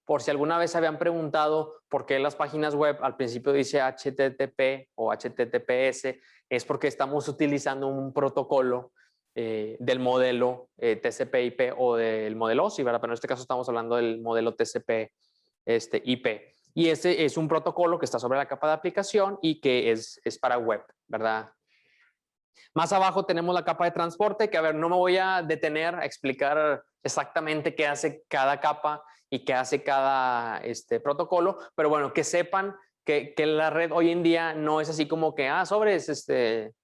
Por si alguna vez se habían preguntado por qué las páginas web al principio dice HTTP o HTTPS, es porque estamos utilizando un protocolo del modelo TCP/IP o del modelo OSI, ¿verdad? Pero en este caso estamos hablando del modelo TCP/IP. Y ese es un protocolo que está sobre la capa de aplicación y que es para web, ¿verdad? Más abajo tenemos la capa de transporte, que a ver, no me voy a detener a explicar exactamente qué hace cada capa y qué hace cada protocolo, pero bueno, que sepan que la red hoy en día no es así como que, sobres,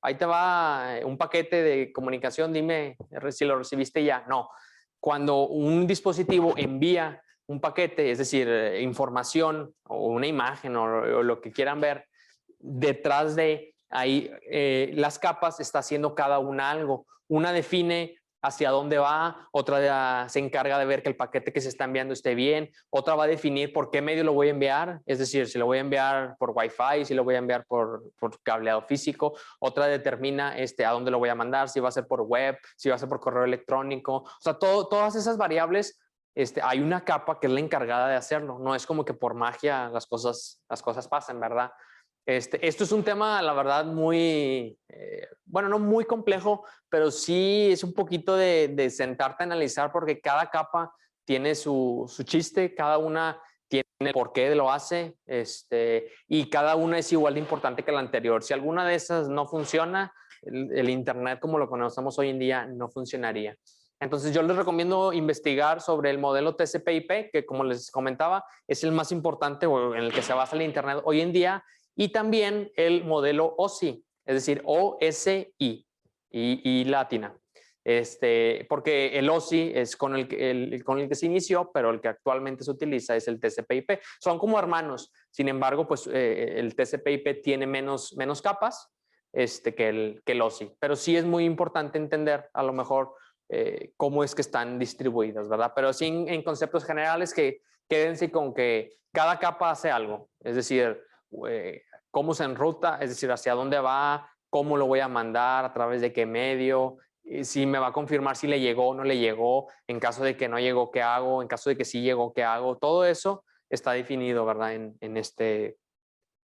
ahí te va un paquete de comunicación, dime si lo recibiste ya. No, cuando un dispositivo envía un paquete, es decir, información o una imagen o lo que quieran ver, detrás de ahí las capas está haciendo cada una algo. Una define hacia dónde va, otra se encarga de ver que el paquete que se está enviando esté bien, otra va a definir por qué medio lo voy a enviar, es decir, si lo voy a enviar por Wi-Fi, si lo voy a enviar por cableado físico, otra determina a dónde lo voy a mandar, si va a ser por web, si va a ser por correo electrónico, o sea, todas esas variables, hay una capa que es la encargada de hacerlo, no es como que por magia las cosas pasen, ¿verdad? Esto es un tema, la verdad, muy, bueno, no muy complejo, pero sí es un poquito de sentarte a analizar porque cada capa tiene su chiste, cada una tiene el por qué lo hace, y cada una es igual de importante que la anterior. Si alguna de esas no funciona, el Internet como lo conocemos hoy en día no funcionaría. Entonces yo les recomiendo investigar sobre el modelo TCP/IP, que como les comentaba, es el más importante o en el que se basa el Internet hoy en día, y también el modelo OSI, es decir, OSI y latina. Porque el OSI es con el que se inició, pero el que actualmente se utiliza es el TCP/IP. Son como hermanos, sin embargo, pues el TCP/IP tiene menos capas que el OSI, pero sí es muy importante entender a lo mejor cómo es que están distribuidas, ¿verdad? Pero sí en conceptos generales que quédense con que cada capa hace algo, es decir, cómo se enruta, es decir, hacia dónde va, cómo lo voy a mandar, a través de qué medio, si me va a confirmar si le llegó o no le llegó, en caso de que no llegó, qué hago, en caso de que sí llegó, qué hago, todo eso está definido, ¿verdad? En este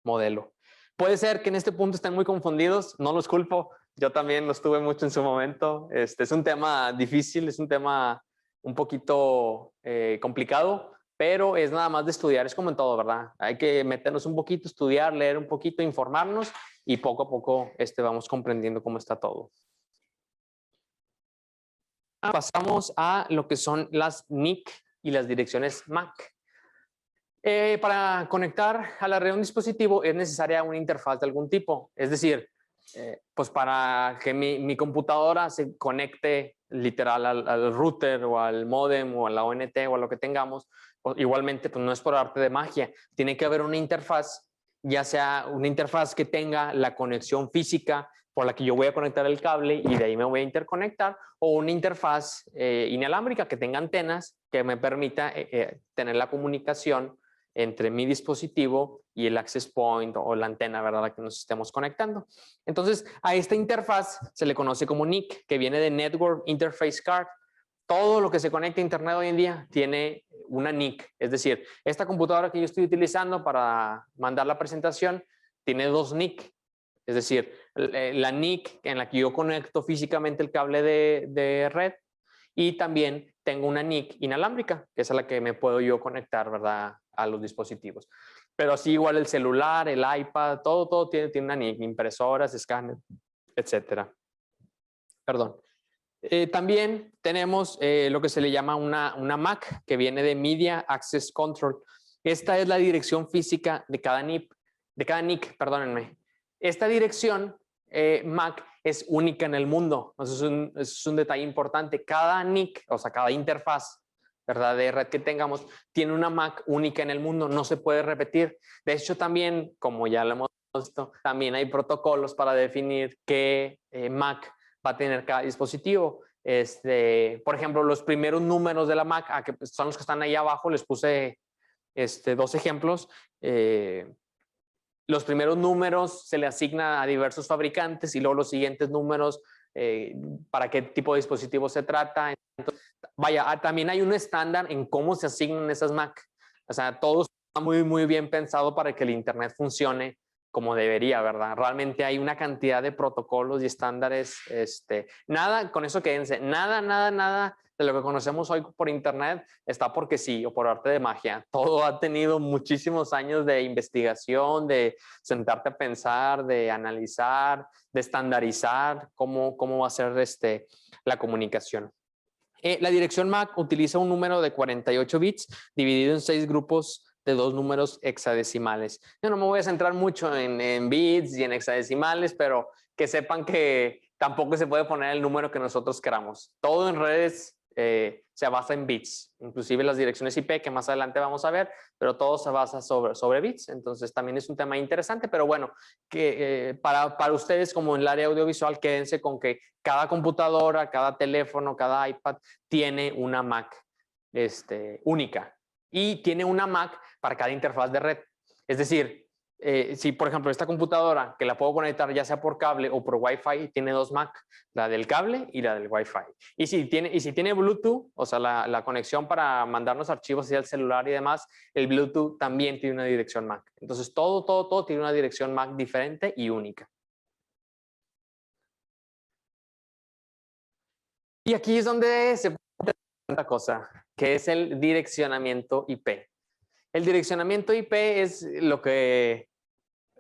modelo. Puede ser que en este punto estén muy confundidos, no los culpo, yo también los tuve mucho en su momento. Es un tema difícil, es un tema un poquito complicado, pero es nada más de estudiar, es como en todo, ¿verdad? Hay que meternos un poquito, estudiar, leer un poquito, informarnos y poco a poco vamos comprendiendo cómo está todo. Pasamos a lo que son las NIC y las direcciones MAC. Para conectar a la red de un dispositivo es necesaria una interfaz de algún tipo. Es decir, pues para que mi computadora se conecte literal al router o al modem o a la ONT o a lo que tengamos, pues igualmente pues no es por arte de magia. Tiene que haber una interfaz, ya sea una interfaz que tenga la conexión física por la que yo voy a conectar el cable y de ahí me voy a interconectar, o una interfaz inalámbrica que tenga antenas que me permita tener la comunicación entre mi dispositivo y el access point o la antena, ¿verdad?, a la que nos estemos conectando. Entonces, a esta interfaz se le conoce como NIC, que viene de Network Interface Card. Todo lo que se conecta a Internet hoy en día tiene una NIC. Es decir, esta computadora que yo estoy utilizando para mandar la presentación tiene dos NIC. Es decir, la NIC en la que yo conecto físicamente el cable de red, y también tengo una NIC inalámbrica, que es a la que me puedo yo conectar, ¿verdad?, a los dispositivos. Pero así igual el celular, el iPad, todo tiene una NIC, impresoras, escáner, etcétera. Perdón. También tenemos lo que se le llama una MAC, que viene de Media Access Control. Esta es la dirección física de cada NIC, perdónenme. Esta dirección MAC es única en el mundo. Eso es un detalle importante. Cada NIC, o sea, cada interfaz, ¿verdad?, de red que tengamos, tiene una MAC única en el mundo. No se puede repetir. De hecho, también, como ya lo hemos visto, también hay protocolos para definir qué MAC va a tener cada dispositivo. Por ejemplo, los primeros números de la MAC, que son los que están ahí abajo, les puse dos ejemplos. Los primeros números se le asigna a diversos fabricantes y luego los siguientes números para qué tipo de dispositivo se trata. Entonces, vaya, también hay un estándar en cómo se asignan esas MAC. O sea, todo está muy, muy bien pensado para que el Internet funcione como debería, ¿verdad? Realmente hay una cantidad de protocolos y estándares. Nada, con eso quédense, nada de lo que conocemos hoy por Internet está porque sí o por arte de magia. Todo ha tenido muchísimos años de investigación, de sentarte a pensar, de analizar, de estandarizar cómo va a ser la comunicación. La dirección MAC utiliza un número de 48 bits dividido en 6 grupos de 2 números hexadecimales. Yo no me voy a centrar mucho en bits y en hexadecimales, pero que sepan que tampoco se puede poner el número que nosotros queramos. Todo en redes se basa en bits, inclusive las direcciones IP que más adelante vamos a ver, pero todo se basa sobre bits. Entonces también es un tema interesante, pero bueno, que para ustedes como en el área audiovisual, quédense con que cada computadora, cada teléfono, cada iPad tiene una MAC única, y tiene una MAC para cada interfaz de red. Es decir, si por ejemplo esta computadora que la puedo conectar ya sea por cable o por Wi-Fi, tiene dos MAC, la del cable y la del Wi-Fi. Y si tiene Bluetooth, o sea, la conexión para mandarnos archivos hacia el celular y demás, el Bluetooth también tiene una dirección MAC. Entonces todo tiene una dirección MAC diferente y única. Y aquí es donde se puede otra cosa, que es el direccionamiento IP. El direccionamiento IP es lo que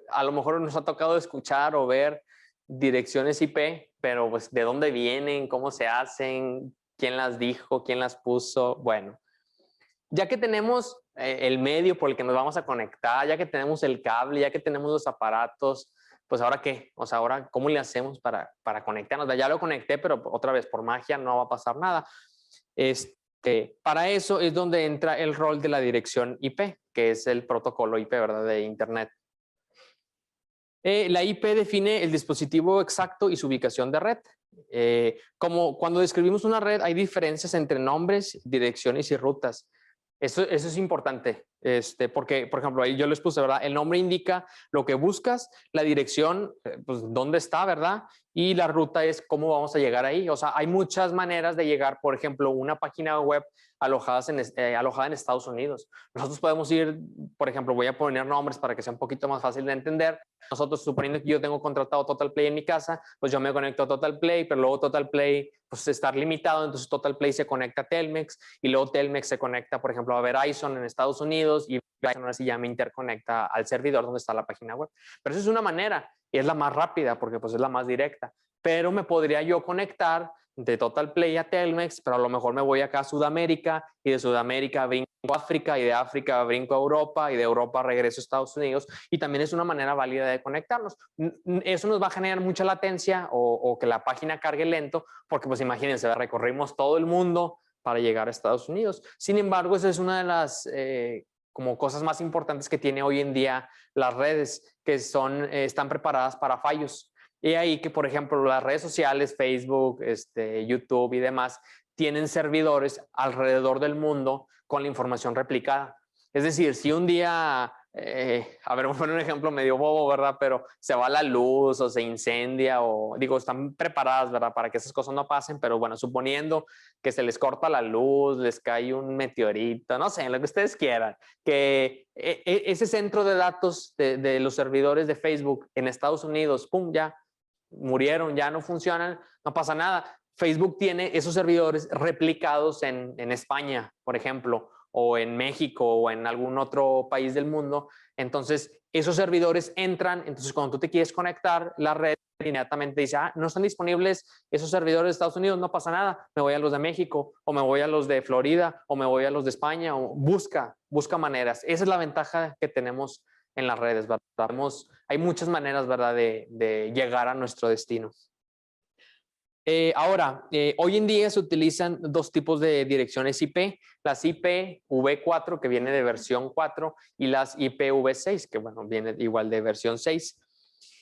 a lo mejor nos ha tocado escuchar o ver direcciones IP, pero pues de dónde vienen, cómo se hacen, quién las dijo, quién las puso. Bueno, ya que tenemos el medio por el que nos vamos a conectar, ya que tenemos el cable, ya que tenemos los aparatos, pues ahora qué, o sea, ahora cómo le hacemos para conectarnos. Ya lo conecté, pero otra vez por magia no va a pasar nada. Para eso es donde entra el rol de la dirección IP, que es el protocolo IP, ¿verdad? De Internet. La IP define el dispositivo exacto y su ubicación de red. Como cuando describimos una red hay diferencias entre nombres, direcciones y rutas. Eso es importante, porque, por ejemplo, ahí yo les puse, ¿verdad? El nombre indica lo que buscas, la dirección, pues, dónde está, ¿verdad? Y la ruta es cómo vamos a llegar ahí. O sea, hay muchas maneras de llegar, por ejemplo, una página web alojada en Estados Unidos. Nosotros podemos ir, por ejemplo, voy a poner nombres para que sea un poquito más fácil de entender. Nosotros, suponiendo que yo tengo contratado Total Play en mi casa, pues yo me conecto a Total Play, pero luego Total Play, pues está limitado, entonces Total Play se conecta a Telmex y luego Telmex se conecta, por ejemplo, a Verizon en Estados Unidos y Verizon ahora sí ya me interconecta al servidor donde está la página web. Pero eso es una manera y es la más rápida porque pues es la más directa. Pero me podría yo conectar de Total Play a Telmex, pero a lo mejor me voy acá a Sudamérica y de Sudamérica brinco a África y de África brinco a Europa y de Europa regreso a Estados Unidos y también es una manera válida de conectarnos. Eso nos va a generar mucha latencia o que la página cargue lento porque pues imagínense, recorrimos todo el mundo para llegar a Estados Unidos. Sin embargo, esa es una de las como cosas más importantes que tiene hoy en día las redes, que están preparadas para fallos. Y ahí que, por ejemplo, las redes sociales, Facebook, YouTube y demás, tienen servidores alrededor del mundo con la información replicada. Es decir, si un día, a ver, voy a poner un ejemplo medio bobo, ¿verdad? Pero se va la luz o se incendia o, digo, están preparadas, ¿verdad? Para que esas cosas no pasen, pero bueno, suponiendo que se les corta la luz, les cae un meteorito, no sé, lo que ustedes quieran, que ese centro de datos de los servidores de Facebook en Estados Unidos, pum, ya murieron, ya no funcionan, no pasa nada. Facebook tiene esos servidores replicados en España, por ejemplo, o en México o en algún otro país del mundo. Entonces, esos servidores entran, entonces cuando tú te quieres conectar, la red inmediatamente dice, no están disponibles esos servidores de Estados Unidos, no pasa nada, me voy a los de México, o me voy a los de Florida, o me voy a los de España, o busca maneras. Esa es la ventaja que tenemos en las redes, ¿verdad? Hay muchas maneras, ¿verdad?, de llegar a nuestro destino. Ahora, hoy en día se utilizan dos tipos de direcciones IP, las IPv4 que viene de versión 4 y las IPv6 que bueno, viene igual de versión 6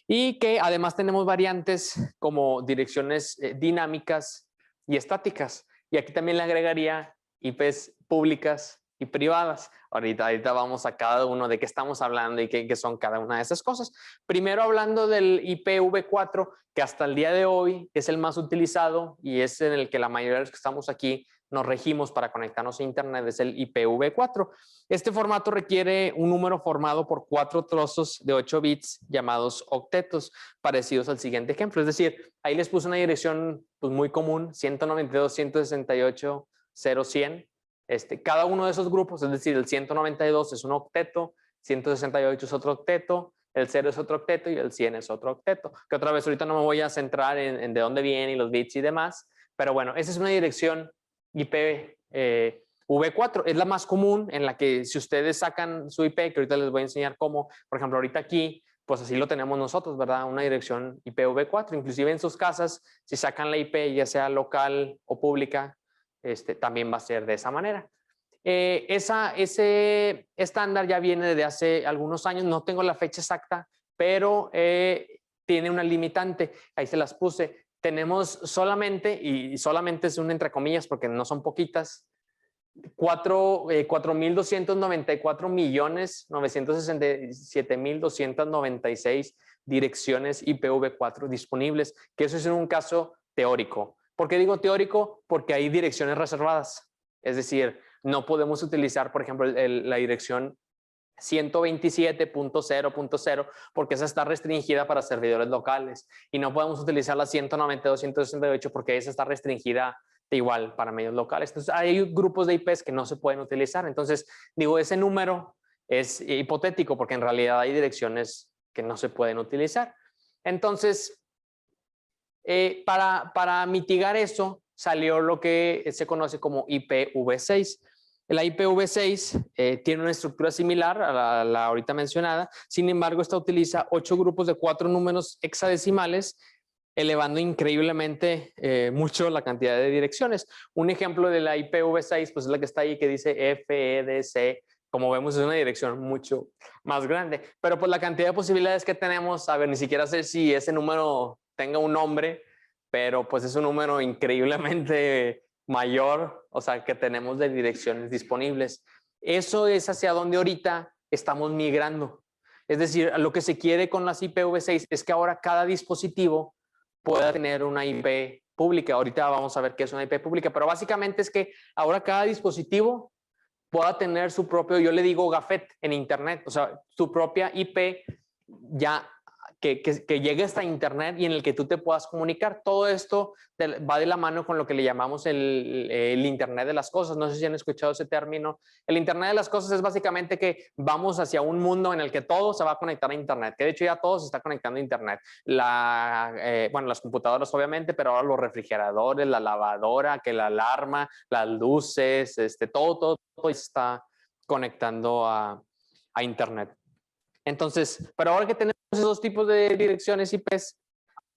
y que además tenemos variantes como direcciones dinámicas y estáticas y aquí también le agregaría IPs públicas y privadas. Ahorita vamos a cada uno de qué estamos hablando y qué son cada una de esas cosas. Primero hablando del IPv4, que hasta el día de hoy es el más utilizado y es en el que la mayoría de los que estamos aquí nos regimos para conectarnos a Internet, es el IPv4. Este formato requiere un número formado por 4 trozos de 8 bits llamados octetos, parecidos al siguiente ejemplo. Es decir, ahí les puse una dirección pues, muy común, 192.168.0.100. Cada uno de esos grupos, es decir, el 192 es un octeto, 168 es otro octeto, el 0 es otro octeto y el 100 es otro octeto. Que otra vez ahorita no me voy a centrar en de dónde viene y los bits y demás, pero bueno, esa es una dirección IPv4. Es la más común en la que si ustedes sacan su IP, que ahorita les voy a enseñar cómo, por ejemplo, ahorita aquí, pues así lo tenemos nosotros, ¿verdad? Una dirección IPv4. Inclusive en sus casas, si sacan la IP, ya sea local o pública, también va a ser de esa manera. Ese estándar ya viene desde hace algunos años, no tengo la fecha exacta, pero tiene una limitante, ahí se las puse. Tenemos solamente, y solamente es un entre comillas porque no son poquitas, 4.294.967.296 direcciones IPv4 disponibles, que eso es en un caso teórico. ¿Por qué digo teórico? Porque hay direcciones reservadas. Es decir, no podemos utilizar, por ejemplo, la dirección 127.0.0 porque esa está restringida para servidores locales, y no podemos utilizar la 192.168 porque esa está restringida igual para medios locales. Entonces hay grupos de IPs que no se pueden utilizar. Entonces digo, ese número es hipotético porque en realidad hay direcciones que no se pueden utilizar. Entonces para mitigar eso salió lo que se conoce como IPv6. La IPv6 tiene una estructura similar a la ahorita mencionada. Sin embargo, esta utiliza 8 grupos de 4 números hexadecimales, elevando increíblemente mucho la cantidad de direcciones. Un ejemplo de la IPv6 pues es la que está ahí, que dice FEDC. Como vemos, es una dirección mucho más grande. Pero pues la cantidad de posibilidades que tenemos, a ver, ni siquiera sé si ese número tenga un nombre, pero pues es un número increíblemente mayor, o sea, que tenemos de direcciones disponibles. Eso es hacia donde ahorita estamos migrando. Es decir, lo que se quiere con las IPv6 es que ahora cada dispositivo pueda tener una IP pública. Ahorita vamos a ver qué es una IP pública, pero básicamente es que ahora cada dispositivo pueda tener su propio, yo le digo GAFET en Internet, o sea, su propia IP ya que llegue hasta Internet y en el que tú te puedas comunicar. Todo esto va de la mano con lo que le llamamos el Internet de las cosas. No sé si han escuchado ese término. El Internet de las cosas es básicamente que vamos hacia un mundo en el que todo se va a conectar a Internet, que de hecho ya todo se está conectando a Internet. Bueno, las computadoras obviamente, pero ahora los refrigeradores, la lavadora, que la alarma, las luces, todo se está conectando a Internet. Entonces, pero ahora que tenemos esos tipos de direcciones IPs,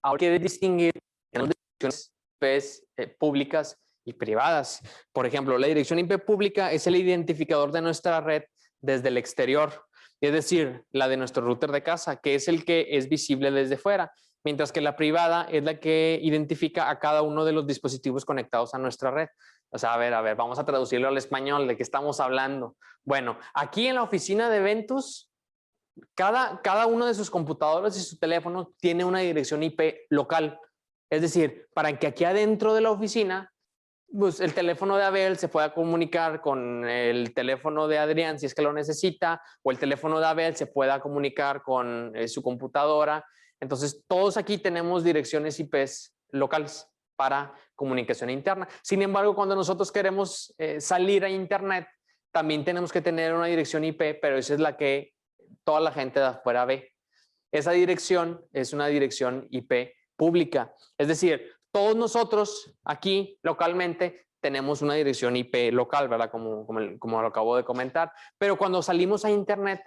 ahora hay que distinguir entre direcciones IPs públicas y privadas. Por ejemplo, la dirección IP pública es el identificador de nuestra red desde el exterior, es decir, la de nuestro router de casa, que es el que es visible desde fuera, mientras que la privada es la que identifica a cada uno de los dispositivos conectados a nuestra red. O sea, a ver, vamos a traducirlo al español, ¿de qué estamos hablando? Bueno, aquí en la oficina de eventos, cada uno de sus computadoras y su teléfono tiene una dirección IP local. Es decir, para que aquí adentro de la oficina, pues el teléfono de Abel se pueda comunicar con el teléfono de Adrián si es que lo necesita, o el teléfono de Abel se pueda comunicar con su computadora. Entonces, todos aquí tenemos direcciones IPs locales para comunicación interna. Sin embargo, cuando nosotros queremos salir a Internet, también tenemos que tener una dirección IP, pero esa es la que toda la gente de afuera ve. Esa dirección es una dirección IP pública. Es decir, todos nosotros aquí localmente tenemos una dirección IP local, ¿verdad? Como lo acabo de comentar. Pero cuando salimos a Internet,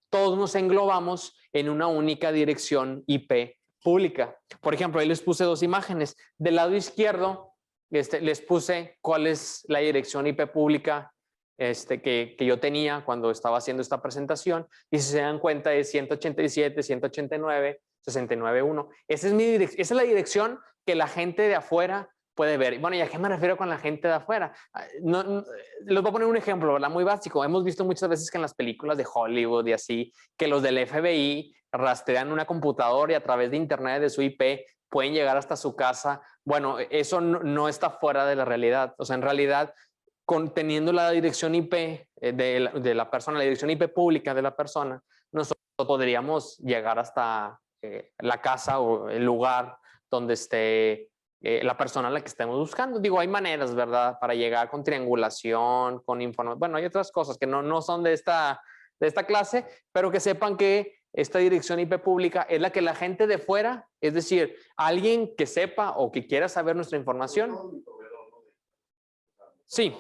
todos nos englobamos en una única dirección IP pública. Por ejemplo, ahí les puse 2 imágenes. Del lado izquierdo les puse cuál es la dirección IP pública que yo tenía cuando estaba haciendo esta presentación, y si se dan cuenta es 187, 189, 69.1. Esa es la dirección que la gente de afuera puede ver. Bueno, ¿y a qué me refiero con la gente de afuera? Les voy a poner un ejemplo, ¿verdad? Muy básico. Hemos visto muchas veces que en las películas de Hollywood y así, que los del FBI rastrean una computadora y a través de Internet de su IP pueden llegar hasta su casa. Bueno, eso no está fuera de la realidad. O sea, en realidad, teniendo la dirección IP de la persona, la dirección IP pública de la persona, nosotros podríamos llegar hasta la casa o el lugar donde esté la persona a la que estemos buscando. Digo, hay maneras, ¿verdad? Para llegar con triangulación, con información. Bueno, hay otras cosas que no son de esta clase, pero que sepan que esta dirección IP pública es la que la gente de fuera, es decir, alguien que sepa o que quiera saber nuestra información. Sí.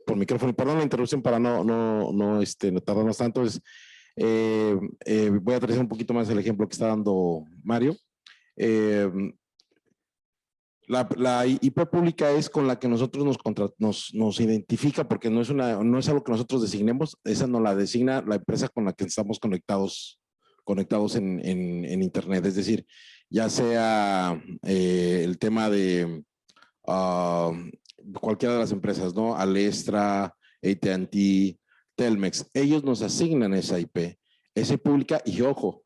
Por micrófono, perdón la interrupción para no tardarnos tanto. Voy a aterrizar un poquito más el ejemplo que está dando Mario. La IP pública es con la que nosotros nos identifica, porque no es algo que nosotros designemos, esa nos la designa la empresa con la que estamos conectados conectados en Internet. Es decir, ya sea el tema de cualquiera de las empresas, ¿no? Alestra, AT&T, Telmex, ellos nos asignan esa IP, esa pública y ojo,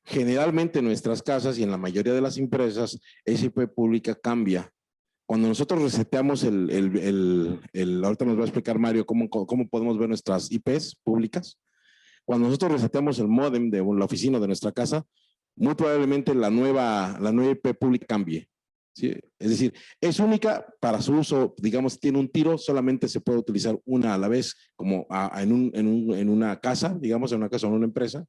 generalmente en nuestras casas y en la mayoría de las empresas, esa IP pública cambia. Cuando nosotros reseteamos ahorita nos va a explicar Mario cómo podemos ver nuestras IPs públicas. Cuando nosotros reseteamos el módem de la oficina de nuestra casa, muy probablemente la nueva IP pública cambie. ¿Sí? Es decir, es única para su uso, digamos, tiene un tiro, solamente se puede utilizar una a la vez, como en una casa, digamos, en una casa o en una empresa,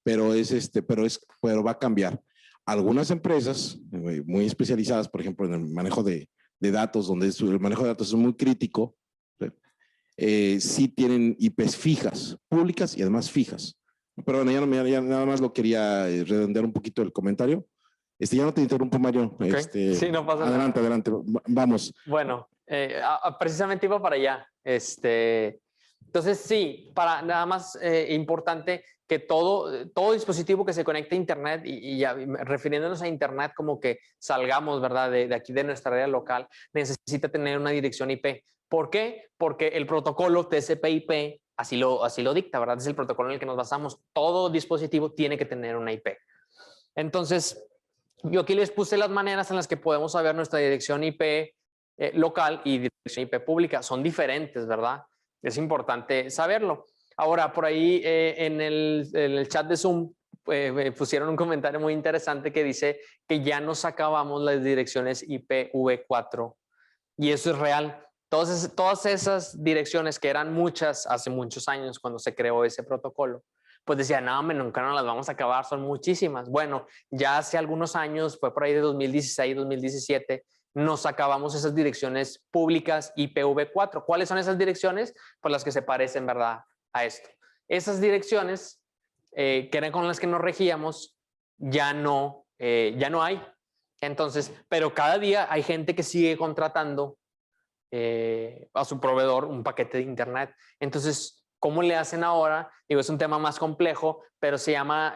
pero va a cambiar. Algunas empresas muy especializadas, por ejemplo, en el manejo de datos, donde el manejo de datos es muy crítico, sí tienen IPs fijas, públicas y además fijas. Pero bueno, ya nada más lo quería redondear un poquito el comentario. Ya no te interrumpo, Mario. Okay. Sí, no pasa nada. Adelante, vamos. Bueno, precisamente iba para allá. Entonces, sí, para nada más importante que todo dispositivo que se conecte a Internet, y ya refiriéndonos a Internet como que salgamos, ¿verdad? De aquí de nuestra área local, necesita tener una dirección IP. ¿Por qué? Porque el protocolo TCP/IP así lo dicta, ¿verdad? Es el protocolo en el que nos basamos. Todo dispositivo tiene que tener una IP. Entonces, yo aquí les puse las maneras en las que podemos saber nuestra dirección IP local y dirección IP pública. Son diferentes, ¿verdad? Es importante saberlo. Ahora, por ahí en el chat de Zoom me pusieron un comentario muy interesante que dice que ya nos acabamos las direcciones IPv4. Y eso es real. Todas esas direcciones que eran muchas hace muchos años cuando se creó ese protocolo, pues decían, no, nunca nos las vamos a acabar, son muchísimas. Bueno, ya hace algunos años, fue por ahí de 2016, 2017, nos acabamos esas direcciones públicas IPv4. ¿Cuáles son esas direcciones? Pues las que se parecen, ¿verdad?, a esto. Esas direcciones que eran con las que nos regíamos, ya no hay. Entonces, pero cada día hay gente que sigue contratando a su proveedor un paquete de Internet. Entonces, ¿cómo le hacen ahora? Digo, es un tema más complejo, pero se llama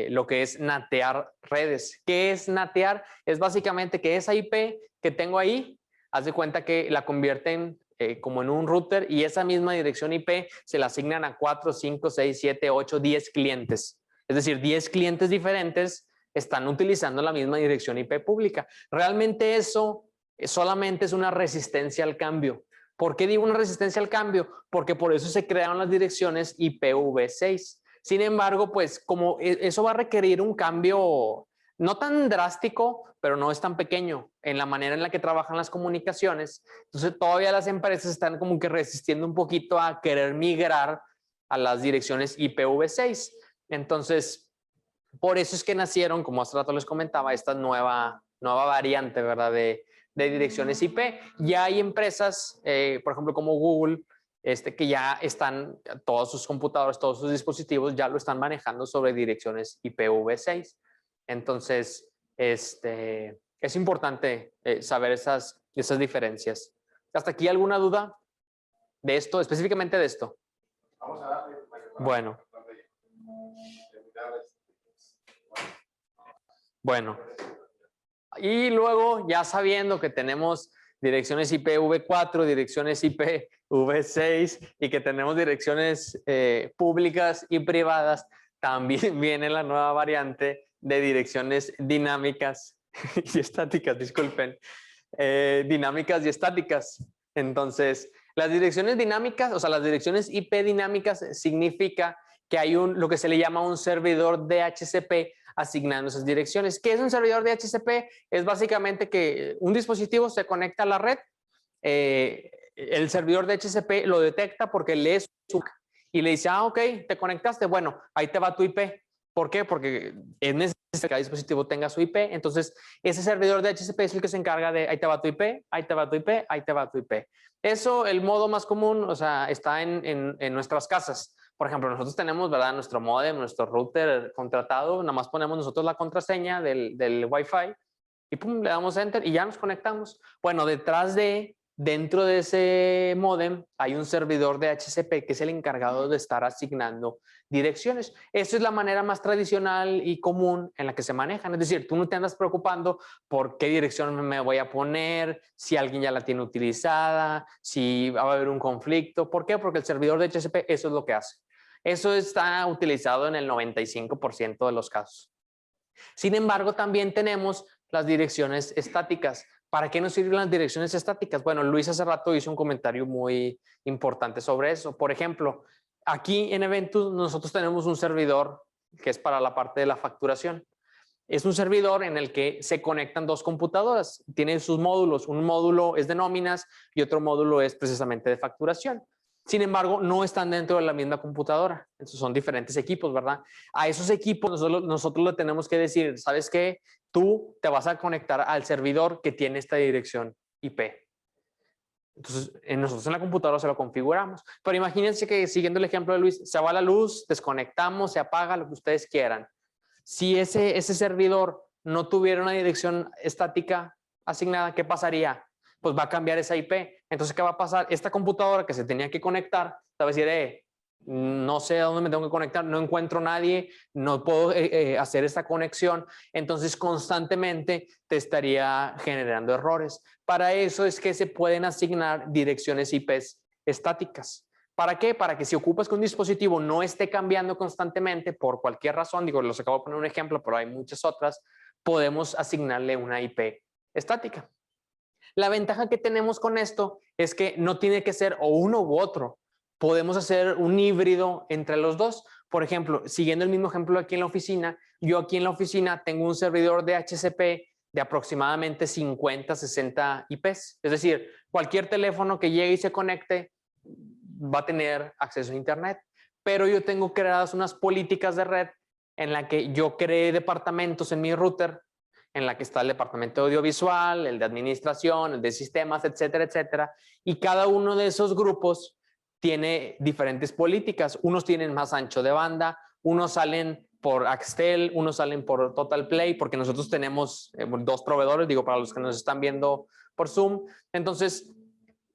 lo que es natear redes. ¿Qué es natear? Es básicamente que esa IP que tengo ahí, haz de cuenta que la convierten como en un router y esa misma dirección IP se la asignan a 4, 5, 6, 7, 8, 10 clientes. Es decir, 10 clientes diferentes están utilizando la misma dirección IP pública. Realmente eso solamente es una resistencia al cambio. ¿Por qué digo una resistencia al cambio? Porque por eso se crearon las direcciones IPv6. Sin embargo, pues como eso va a requerir un cambio no tan drástico, pero no es tan pequeño en la manera en la que trabajan las comunicaciones. Entonces todavía las empresas están como que resistiendo un poquito a querer migrar a las direcciones IPv6. Entonces, por eso es que nacieron, como hace rato les comentaba, esta nueva variante, ¿verdad?, de direcciones IP. Ya hay empresas, por ejemplo, como Google, que ya están, todos sus computadores, todos sus dispositivos ya lo están manejando sobre direcciones IPv6. Entonces, es importante saber esas diferencias. ¿Hasta aquí alguna duda de esto, específicamente de esto? Vamos a darle. Bueno, y luego ya sabiendo que tenemos direcciones IPv4, direcciones IPv6 y que tenemos direcciones públicas y privadas, también viene la nueva variante de direcciones dinámicas y estáticas, disculpen, dinámicas y estáticas. Entonces, las direcciones dinámicas, o sea, las direcciones IP dinámicas significa que hay lo que se le llama un servidor DHCP asignando esas direcciones. ¿Qué es un servidor DHCP? Es básicamente que un dispositivo se conecta a la red, el servidor DHCP lo detecta porque lee su y le dice, ok, te conectaste, bueno, ahí te va tu IP. ¿Por qué? Porque es necesario que cada dispositivo tenga su IP. Entonces, ese servidor de DHCP es el que se encarga de ahí te va tu IP, ahí te va tu IP, ahí te va tu IP. Eso, el modo más común, o sea, está en nuestras casas. Por ejemplo, nosotros tenemos, ¿verdad?, nuestro modem, nuestro router contratado, nada más ponemos nosotros la contraseña del Wi-Fi y pum, le damos enter y ya nos conectamos. Bueno, detrás de dentro de ese módem hay un servidor de DHCP que es el encargado de estar asignando direcciones. Esa es la manera más tradicional y común en la que se manejan. Es decir, tú no te andas preocupando por qué dirección me voy a poner, si alguien ya la tiene utilizada, si va a haber un conflicto. ¿Por qué? Porque el servidor de DHCP eso es lo que hace. Eso está utilizado en el 95% de los casos. Sin embargo, también tenemos las direcciones estáticas. ¿Para qué nos sirven las direcciones estáticas? Bueno, Luis hace rato hizo un comentario muy importante sobre eso. Por ejemplo, aquí en Eventus nosotros tenemos un servidor que es para la parte de la facturación. Es un servidor en el que se conectan dos computadoras. Tiene sus módulos. Un módulo es de nóminas y otro módulo es precisamente de facturación. Sin embargo, no están dentro de la misma computadora. Entonces son diferentes equipos, ¿verdad? A esos equipos nosotros le tenemos que decir, ¿sabes qué? Tú te vas a conectar al servidor que tiene esta dirección IP. Entonces, nosotros en la computadora se lo configuramos. Pero imagínense que, siguiendo el ejemplo de Luis, se va la luz, desconectamos, se apaga, lo que ustedes quieran. Si ese servidor no tuviera una dirección estática asignada, ¿qué pasaría? Pues va a cambiar esa IP. Entonces, ¿qué va a pasar? Esta computadora que se tenía que conectar, te va a decir, no sé a dónde me tengo que conectar, no encuentro nadie, no puedo hacer esta conexión. Entonces, constantemente te estaría generando errores. Para eso es que se pueden asignar direcciones IPs estáticas. ¿Para qué? Para que si ocupas que un dispositivo no esté cambiando constantemente por cualquier razón, digo, los acabo de poner un ejemplo, pero hay muchas otras, podemos asignarle una IP estática. La ventaja que tenemos con esto es que no tiene que ser o uno u otro. Podemos hacer un híbrido entre los dos. Por ejemplo, siguiendo el mismo ejemplo aquí en la oficina, yo aquí en la oficina tengo un servidor de DHCP de aproximadamente 50, 60 IPs. Es decir, cualquier teléfono que llegue y se conecte va a tener acceso a Internet. Pero yo tengo creadas unas políticas de red en la que yo creé departamentos en mi router, en la que está el departamento de audiovisual, el de administración, el de sistemas, etcétera, etcétera. Y cada uno de esos grupos tiene diferentes políticas. Unos tienen más ancho de banda, unos salen por Axtel, unos salen por Total Play, porque nosotros tenemos dos proveedores, digo, para los que nos están viendo por Zoom. Entonces,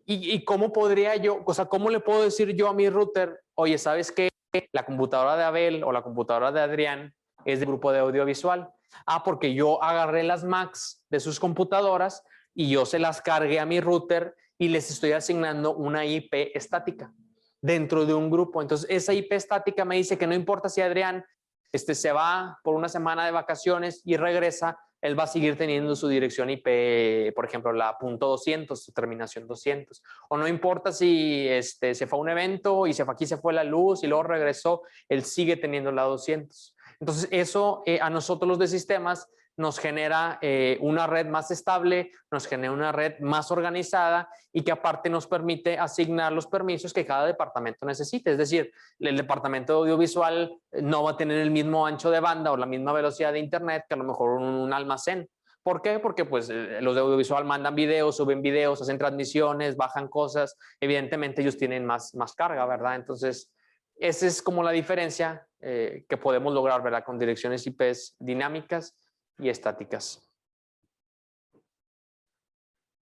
¿y cómo podría yo, o sea, cómo le puedo decir yo a mi router, oye, ¿sabes qué? La computadora de Abel o la computadora de Adrián es del grupo de audiovisual. Ah, porque yo agarré las Macs de sus computadoras y yo se las cargué a mi router y les estoy asignando una IP estática dentro de un grupo. Entonces, esa IP estática me dice que no importa si Adrián se va por una semana de vacaciones y regresa, él va a seguir teniendo su dirección IP, por ejemplo, la .200, su terminación 200. O no importa si se fue a un evento y aquí se fue la luz y luego regresó, él sigue teniendo la 200. Entonces, eso a nosotros los de sistemas nos genera una red más estable, nos genera una red más organizada y que aparte nos permite asignar los permisos que cada departamento necesite. Es decir, el departamento de audiovisual no va a tener el mismo ancho de banda o la misma velocidad de internet que a lo mejor un almacén. ¿Por qué? Porque pues los de audiovisual mandan videos, suben videos, hacen transmisiones, bajan cosas. Evidentemente ellos tienen más carga, ¿verdad? Entonces, esa es como la diferencia que podemos lograr, ¿verdad? Con direcciones IPs dinámicas y estáticas.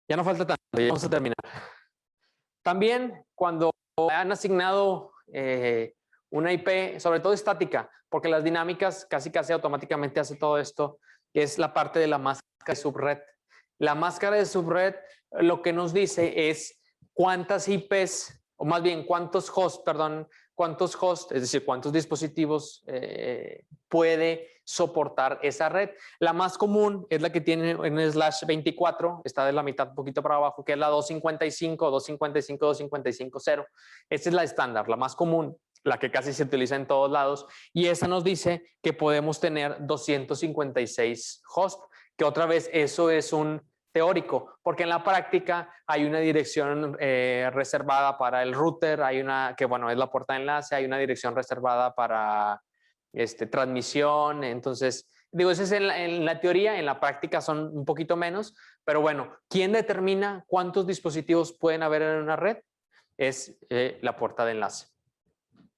Ya no falta tanto, ya vamos a terminar. También cuando han asignado una IP, sobre todo estática, porque las dinámicas casi automáticamente hace todo esto, es la parte de la máscara de subred. La máscara de subred lo que nos dice es cuántas IPs, o más bien cuántos hosts, es decir, cuántos dispositivos puede soportar esa red. La más común es la que tiene en /24, está de la mitad un poquito para abajo, que es la 255, 255, 255.0. Esa es la estándar, la más común, la que casi se utiliza en todos lados, y esa nos dice que podemos tener 256 hosts, que otra vez eso es un teórico, porque en la práctica hay una dirección reservada para el router, hay una que, bueno, es la puerta de enlace, hay una dirección reservada para transmisión. Entonces, digo, eso es en la teoría, en la práctica son un poquito menos, pero bueno, ¿quién determina cuántos dispositivos pueden haber en una red? Es la puerta de enlace.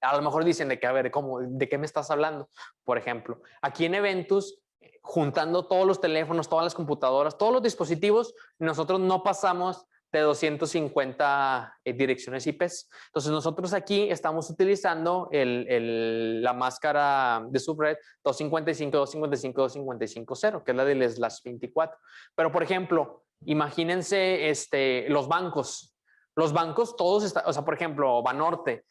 A lo mejor dicen de que, a ver, ¿de qué me estás hablando? Por ejemplo, aquí en Eventus, juntando todos los teléfonos, todas las computadoras, todos los dispositivos, nosotros no pasamos de 250 direcciones IPs. Entonces nosotros aquí estamos utilizando la máscara de subred 255.255.255.0, que es la del /24. Pero por ejemplo, imagínense los bancos. Los bancos todos están, o sea, por ejemplo, Banorte,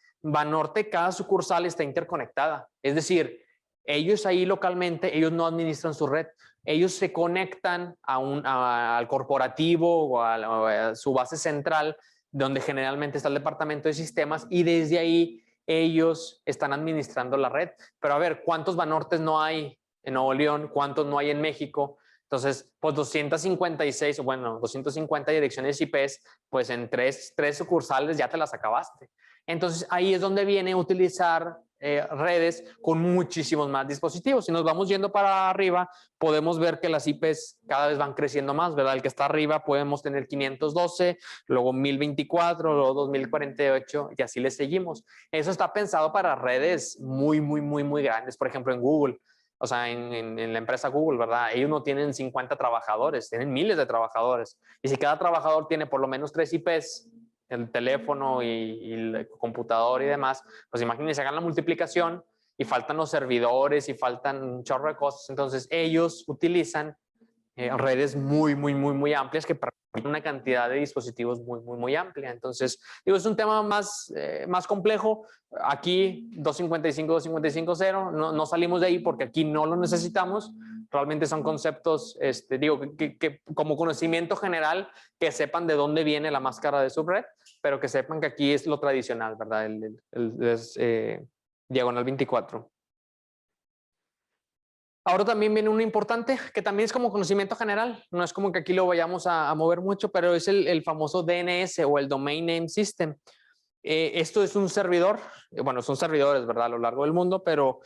cada sucursal está interconectada. Es decir, ellos ahí localmente, ellos no administran su red. Ellos se conectan al corporativo o a su base central, donde generalmente está el departamento de sistemas, y desde ahí ellos están administrando la red. Pero a ver, ¿cuántos Banortes no hay en Nuevo León? ¿Cuántos no hay en México? Entonces, pues 256, bueno, 250 direcciones IPs, pues en tres sucursales ya te las acabaste. Entonces, ahí es donde viene a utilizar redes con muchísimos más dispositivos. Si nos vamos yendo para arriba, podemos ver que las IPs cada vez van creciendo más, ¿verdad? El que está arriba podemos tener 512, luego 1024, luego 2048 y así le seguimos. Eso está pensado para redes muy, muy, muy, muy grandes. Por ejemplo, en Google, o sea, en la empresa Google, ¿verdad? Ellos no tienen 50 trabajadores, tienen miles de trabajadores. Y si cada trabajador tiene por lo menos 3 IPs, el teléfono y el computador y demás, pues imagínense, hagan la multiplicación y faltan los servidores y faltan un chorro de cosas. Entonces ellos utilizan redes muy, muy, muy, muy amplias que permiten una cantidad de dispositivos muy, muy, muy amplia. Entonces, digo, es un tema más complejo. Aquí 255, 255.0, no salimos de ahí porque aquí no lo necesitamos. Realmente son conceptos, digo, que como conocimiento general, que sepan de dónde viene la máscara de subred, pero que sepan que aquí es lo tradicional, ¿verdad? Es diagonal 24. Ahora también viene uno importante, que también es como conocimiento general, no es como que aquí lo vayamos a mover mucho, pero es el famoso DNS o el Domain Name System. Esto es un servidor, bueno, son servidores, ¿verdad? A lo largo del mundo, pero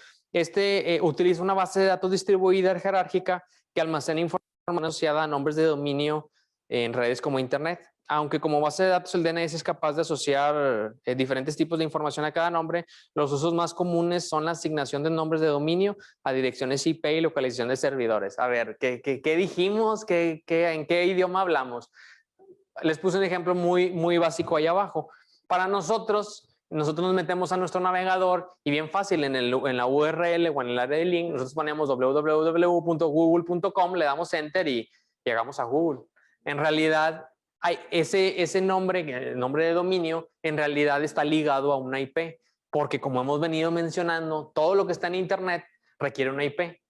utiliza una base de datos distribuida jerárquica que almacena información asociada a nombres de dominio en redes como Internet. Aunque como base de datos el DNS es capaz de asociar diferentes tipos de información a cada nombre, los usos más comunes son la asignación de nombres de dominio a direcciones IP y localización de servidores. A ver, ¿qué dijimos? ¿En qué idioma hablamos? Les puse un ejemplo muy, muy básico ahí abajo. Para nosotros nos metemos a nuestro navegador y bien fácil en la URL o en el área de link, nosotros ponemos www.google.com, le damos enter y llegamos a Google. En realidad, ese nombre, el nombre de dominio, en realidad está ligado a una IP, porque como hemos venido mencionando, todo lo que está en Internet requiere una IP.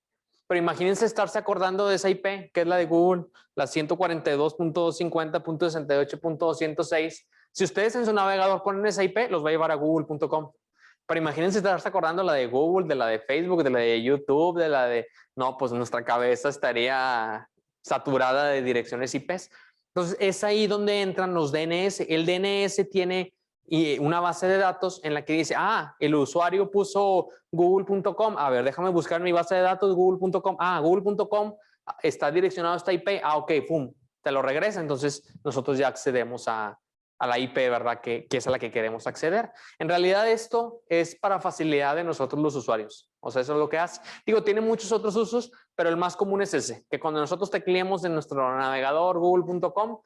Pero imagínense estarse acordando de esa IP, que es la de Google, la 142.50.68.206. Si ustedes en su navegador ponen esa IP, los va a llevar a google.com. Pero imagínense estarse acordando la de Google, de la de Facebook, de la de YouTube, de la de... No, pues nuestra cabeza estaría saturada de direcciones IPs. Entonces, es ahí donde entran los DNS. El DNS tiene una base de datos en la que dice, el usuario puso google.com. A ver, déjame buscar mi base de datos, google.com. Google.com está direccionado a esta IP. Ok, pum, te lo regresa. Entonces, nosotros ya accedemos a la IP, ¿verdad? Que es a la que queremos acceder. En realidad, esto es para facilidad de nosotros los usuarios. O sea, eso es lo que hace. Digo, tiene muchos otros usos, pero el más común es ese, que cuando nosotros tecleemos en nuestro navegador google.com,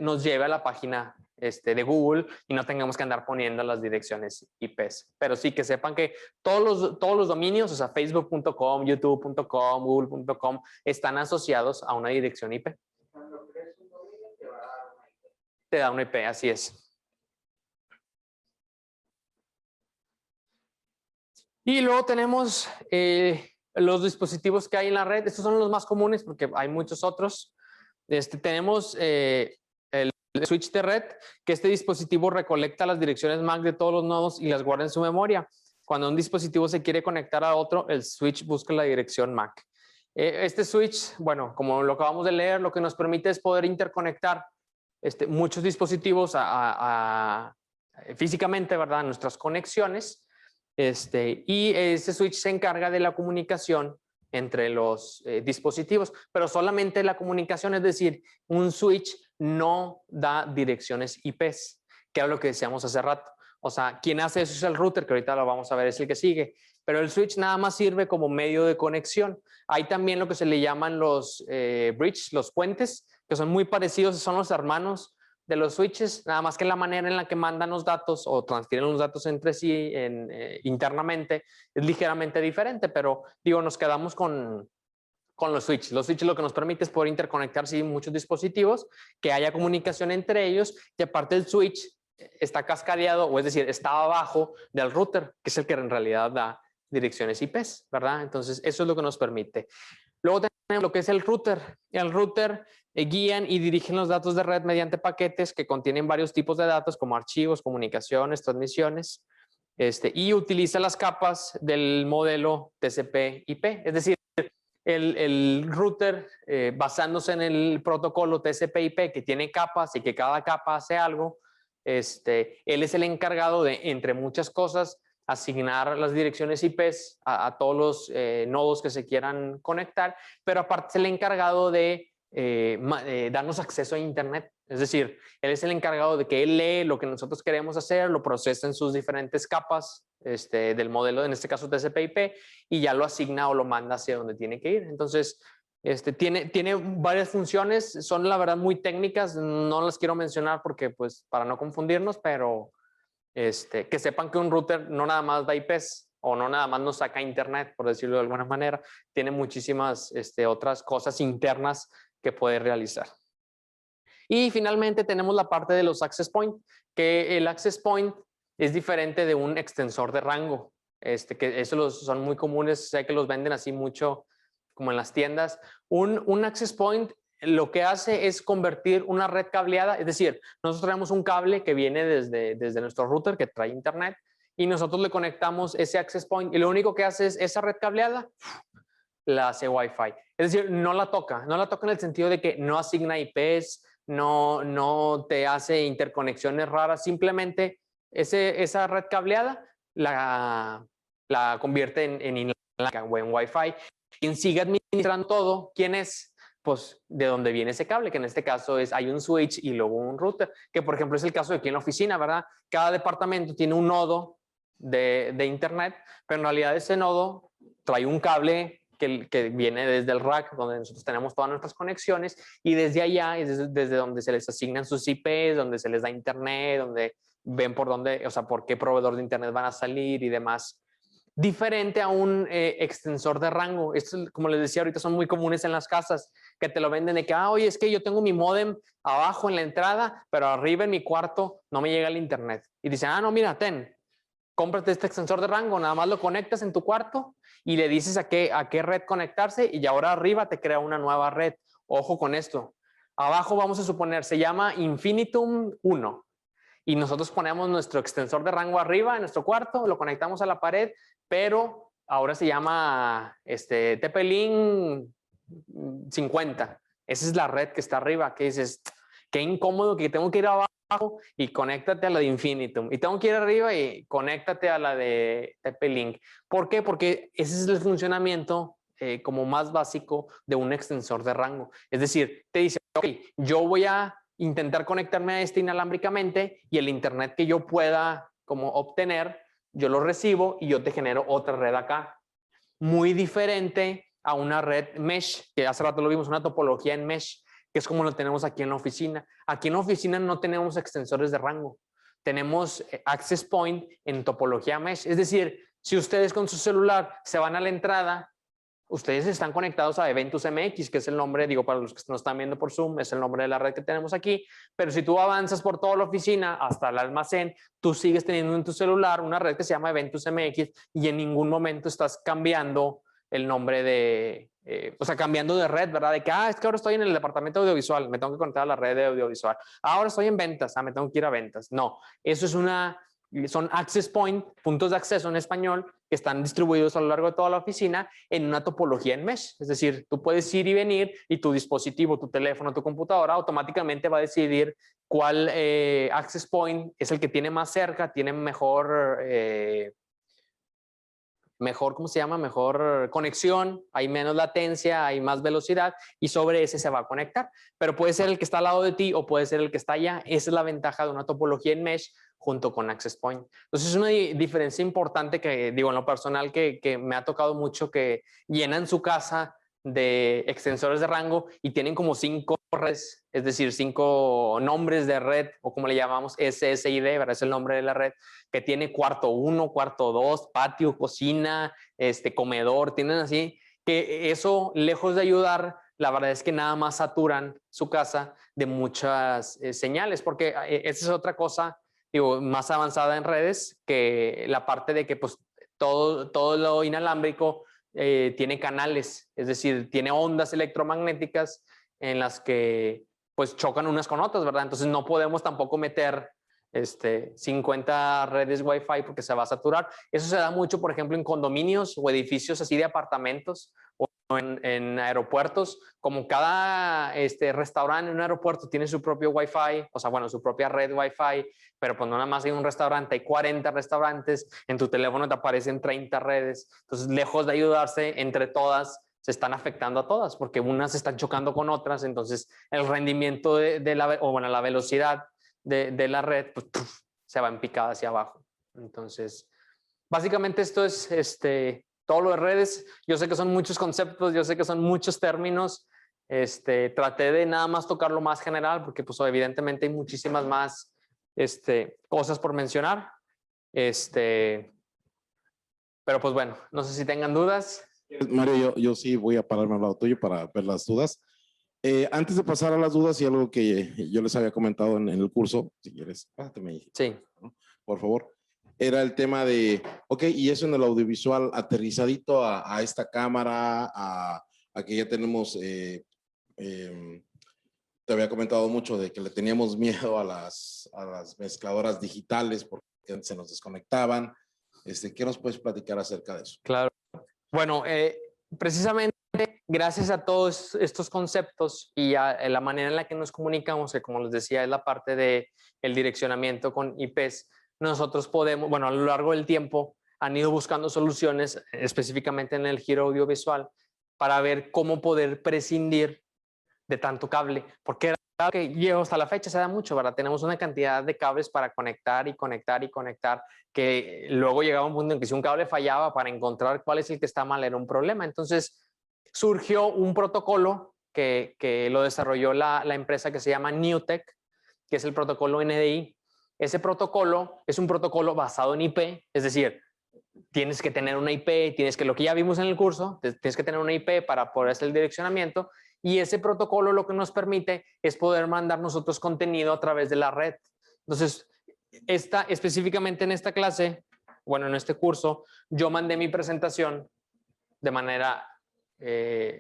nos lleve a la página de Google y no tengamos que andar poniendo las direcciones IPs. Pero sí que sepan que todos los dominios, o sea, facebook.com, youtube.com, google.com, están asociados a una dirección IP. Cuando crees un dominio te va a dar una IP. Te da una IP, así es. Y luego tenemos los dispositivos que hay en la red. Estos son los más comunes porque hay muchos otros. Tenemos el switch de red, que este dispositivo recolecta las direcciones MAC de todos los nodos y las guarda en su memoria. Cuando un dispositivo se quiere conectar a otro, el switch busca la dirección MAC. Este switch, bueno, como lo acabamos de leer, lo que nos permite es poder interconectar muchos dispositivos físicamente, ¿verdad? Nuestras conexiones. Y este switch se encarga de la comunicación entre los dispositivos, pero solamente la comunicación, es decir, un switch no da direcciones IPs, que es lo que decíamos hace rato. O sea, quien hace eso es el router, que ahorita lo vamos a ver, es el que sigue, pero el switch nada más sirve como medio de conexión. Hay también lo que se le llaman los bridges, los puentes, que son muy parecidos, son los hermanos. de los switches, nada más que la manera en la que mandan los datos o transfieren los datos entre sí internamente es ligeramente diferente, pero digo, nos quedamos con los switches. Los switches lo que nos permite es poder interconectar sí, muchos dispositivos, que haya comunicación entre ellos y aparte el switch está cascadeado, o es decir, está abajo del router, que es el que en realidad da direcciones IPs, ¿verdad? Entonces, eso es lo que nos permite. Luego tenemos lo que es el router. El router guían y dirigen los datos de red mediante paquetes que contienen varios tipos de datos como archivos, comunicaciones, transmisiones, y utiliza las capas del modelo TCP/IP. Es decir, el router, basándose en el protocolo TCP/IP que tiene capas y que cada capa hace algo, él es el encargado de, entre muchas cosas, asignar las direcciones IPs a todos los nodos que se quieran conectar, pero aparte es el encargado de darnos acceso a Internet. Es decir, él es el encargado de que él lee lo que nosotros queremos hacer, lo procesa en sus diferentes capas del modelo, en este caso TCP/IP, y ya lo asigna o lo manda hacia donde tiene que ir. Entonces, tiene varias funciones, son la verdad muy técnicas, no las quiero mencionar porque pues para no confundirnos, pero que sepan que un router no nada más da IPs o no nada más nos saca Internet, por decirlo de alguna manera, tiene muchísimas otras cosas internas que puede realizar. Y finalmente tenemos la parte de los access point, que el access point es diferente de un extensor de rango, que esos son muy comunes, sé que los venden así mucho como en las tiendas. Un access point lo que hace es convertir una red cableada, es decir, nosotros traemos un cable que viene desde nuestro router que trae internet y nosotros le conectamos ese access point y lo único que hace es esa red cableada la hace Wi-Fi. Es decir, no la toca en el sentido de que no asigna IPs, no te hace interconexiones raras, simplemente esa red cableada la convierte en Wi-Fi. Quien sigue administrando todo, ¿quién es? Pues de dónde viene ese cable, que en este caso hay un switch y luego un router, que por ejemplo es el caso de aquí en la oficina, ¿verdad? Cada departamento tiene un nodo de internet, pero en realidad ese nodo trae un cable que viene desde el rack, donde nosotros tenemos todas nuestras conexiones, y desde allá es desde donde se les asignan sus IPs, donde se les da internet, donde ven por dónde, o sea, por qué proveedor de internet van a salir y demás. Diferente a un extensor de rango. Esto, como les decía ahorita, son muy comunes en las casas, que te lo venden de que, oye, es que yo tengo mi módem abajo en la entrada, pero arriba en mi cuarto no me llega el internet. Y dicen, no, mira, cómprate este extensor de rango, nada más lo conectas en tu cuarto y le dices a qué red conectarse y ahora arriba te crea una nueva red. Ojo con esto. Abajo vamos a suponer, se llama Infinitum 1 y nosotros ponemos nuestro extensor de rango arriba en nuestro cuarto, lo conectamos a la pared, pero ahora se llama TP-Link 50. Esa es la red que está arriba, que dices, qué incómodo que tengo que ir abajo y conéctate a la de Infinitum. Y tengo que ir arriba y conéctate a la de TP-Link. ¿Por qué? Porque ese es el funcionamiento como más básico de un extensor de rango. Es decir, te dice, ok, yo voy a intentar conectarme a inalámbricamente y el internet que yo pueda como obtener, yo lo recibo y yo te genero otra red acá. Muy diferente a una red mesh, que hace rato lo vimos, una topología en mesh, que es como lo tenemos aquí en la oficina. Aquí en la oficina no tenemos extensores de rango. Tenemos access point en topología mesh. Es decir, si ustedes con su celular se van a la entrada, ustedes están conectados a Eventus MX, que es el nombre, digo, para los que nos están viendo por Zoom, es el nombre de la red que tenemos aquí, pero si tú avanzas por toda la oficina hasta el almacén, tú sigues teniendo en tu celular una red que se llama Eventus MX y en ningún momento estás cambiando el nombre de, o sea, cambiando de red, ¿verdad? De que, es que ahora estoy en el departamento audiovisual, me tengo que conectar a la red de audiovisual. Ahora estoy en ventas, me tengo que ir a ventas. No, eso es son access point, puntos de acceso en español, que están distribuidos a lo largo de toda la oficina en una topología en mesh. Es decir, tú puedes ir y venir y tu dispositivo, tu teléfono, tu computadora automáticamente va a decidir cuál access point es el que tiene más cerca, tiene mejor, ¿cómo se llama? Mejor conexión, hay menos latencia, hay más velocidad y sobre ese se va a conectar. Pero puede ser el que está al lado de ti o puede ser el que está allá. Esa es la ventaja de una topología en mesh junto con access point. Entonces es una diferencia importante que digo en lo personal que me ha tocado mucho, que llenan su casa de extensores de rango y tienen como 5 redes, es decir, 5 nombres de red, o como le llamamos SSID, ¿verdad? Es el nombre de la red, que tiene cuarto 1, cuarto 2, patio, cocina, comedor, tienen así, que eso, lejos de ayudar, la verdad es que nada más saturan su casa de muchas señales, porque esa es otra cosa, digo, más avanzada en redes, que la parte de que pues todo lo inalámbrico tiene canales, es decir, tiene ondas electromagnéticas en las que pues chocan unas con otras, ¿verdad? Entonces no podemos tampoco meter 50 redes Wi-Fi porque se va a saturar. Eso se da mucho, por ejemplo, en condominios o edificios así de apartamentos o en aeropuertos. Como cada restaurante en un aeropuerto tiene su propio Wi-Fi, o sea, bueno, su propia red Wi-Fi, pero pues no nada más hay un restaurante, hay 40 restaurantes, en tu teléfono te aparecen 30 redes. Entonces, lejos de ayudarse entre todas, se están afectando a todas porque unas se están chocando con otras. Entonces, el rendimiento la velocidad de la red pues, se va en picada hacia abajo. Entonces, básicamente esto es todo lo de redes. Yo sé que son muchos conceptos, yo sé que son muchos términos. Traté de nada más tocar lo más general porque pues evidentemente hay muchísimas más cosas por mencionar. Pero pues bueno, no sé si tengan dudas. Mario, yo sí voy a pararme al lado tuyo para ver las dudas. Antes de pasar a las dudas y algo que yo les había comentado en el curso, si quieres, pásateme ahí, Sí. por favor, era el tema de, ok, y eso en el audiovisual aterrizadito a esta cámara, a que ya tenemos, te había comentado mucho de que le teníamos miedo a las mezcladoras digitales porque se nos desconectaban. ¿Qué nos puedes platicar acerca de eso? Claro. Bueno, precisamente gracias a todos estos conceptos y a la manera en la que nos comunicamos, que como les decía es la parte del direccionamiento con IPs, nosotros podemos, bueno, a lo largo del tiempo han ido buscando soluciones específicamente en el giro audiovisual para ver cómo poder prescindir de tanto cable, porque que llego hasta la fecha se da mucho, ¿verdad? Tenemos una cantidad de cables para conectar y conectar y conectar, que luego llegaba un punto en que si un cable fallaba para encontrar cuál es el que está mal era un problema. Entonces surgió un protocolo que lo desarrolló la empresa que se llama Newtek, que es el protocolo NDI. Ese protocolo es un protocolo basado en IP, es decir, tienes que tener una IP, lo que ya vimos en el curso, tienes que tener una IP para poder hacer el direccionamiento, y ese protocolo lo que nos permite es poder mandar nosotros contenido a través de la red. Entonces, específicamente en esta clase, bueno, en este curso, yo mandé mi presentación de manera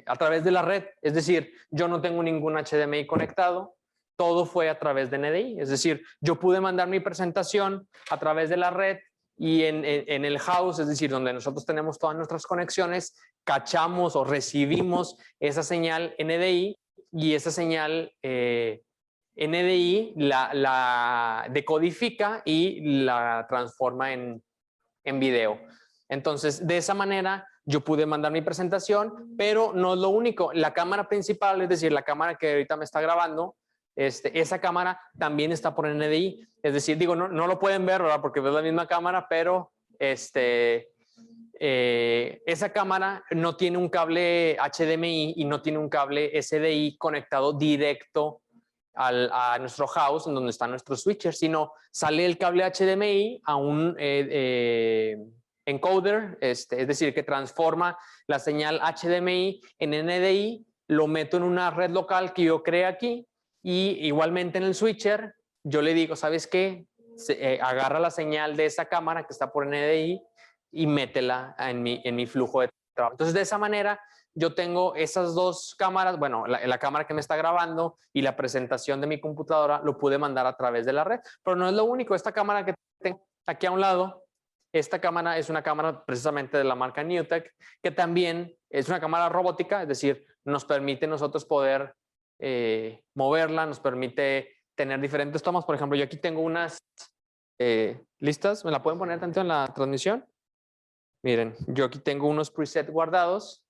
a través de la red, es decir, yo no tengo ningún HDMI conectado, todo fue a través de NDI, es decir, yo pude mandar mi presentación a través de la red y en el house, es decir, donde nosotros tenemos todas nuestras conexiones, cachamos o recibimos esa señal NDI y esa señal NDI la decodifica y la transforma en video. Entonces, de esa manera yo pude mandar mi presentación, pero no es lo único. La cámara principal, es decir, la cámara que ahorita me está grabando, esa cámara también está por NDI. Es decir, digo, no lo pueden ver, ¿verdad? Porque es la misma cámara, pero esa cámara no tiene un cable HDMI y no tiene un cable SDI conectado directo a nuestro house, en donde están nuestros switchers, sino sale el cable HDMI a un encoder, es decir, que transforma la señal HDMI en NDI, lo meto en una red local que yo creé aquí, y igualmente en el switcher yo le digo, ¿sabes qué? Agarra la señal de esa cámara que está por NDI y métela en mi flujo de trabajo. Entonces, de esa manera yo tengo esas dos cámaras, bueno, la cámara que me está grabando y la presentación de mi computadora lo pude mandar a través de la red, pero no es lo único. Esta cámara que tengo aquí a un lado, esta cámara es una cámara precisamente de la marca Newtek, que también es una cámara robótica, es decir, nos permite nosotros poder moverla, nos permite tener diferentes tomas. Por ejemplo, yo aquí tengo unas listas, ¿me la pueden poner tanto en la transmisión? Miren, yo aquí tengo unos presets guardados,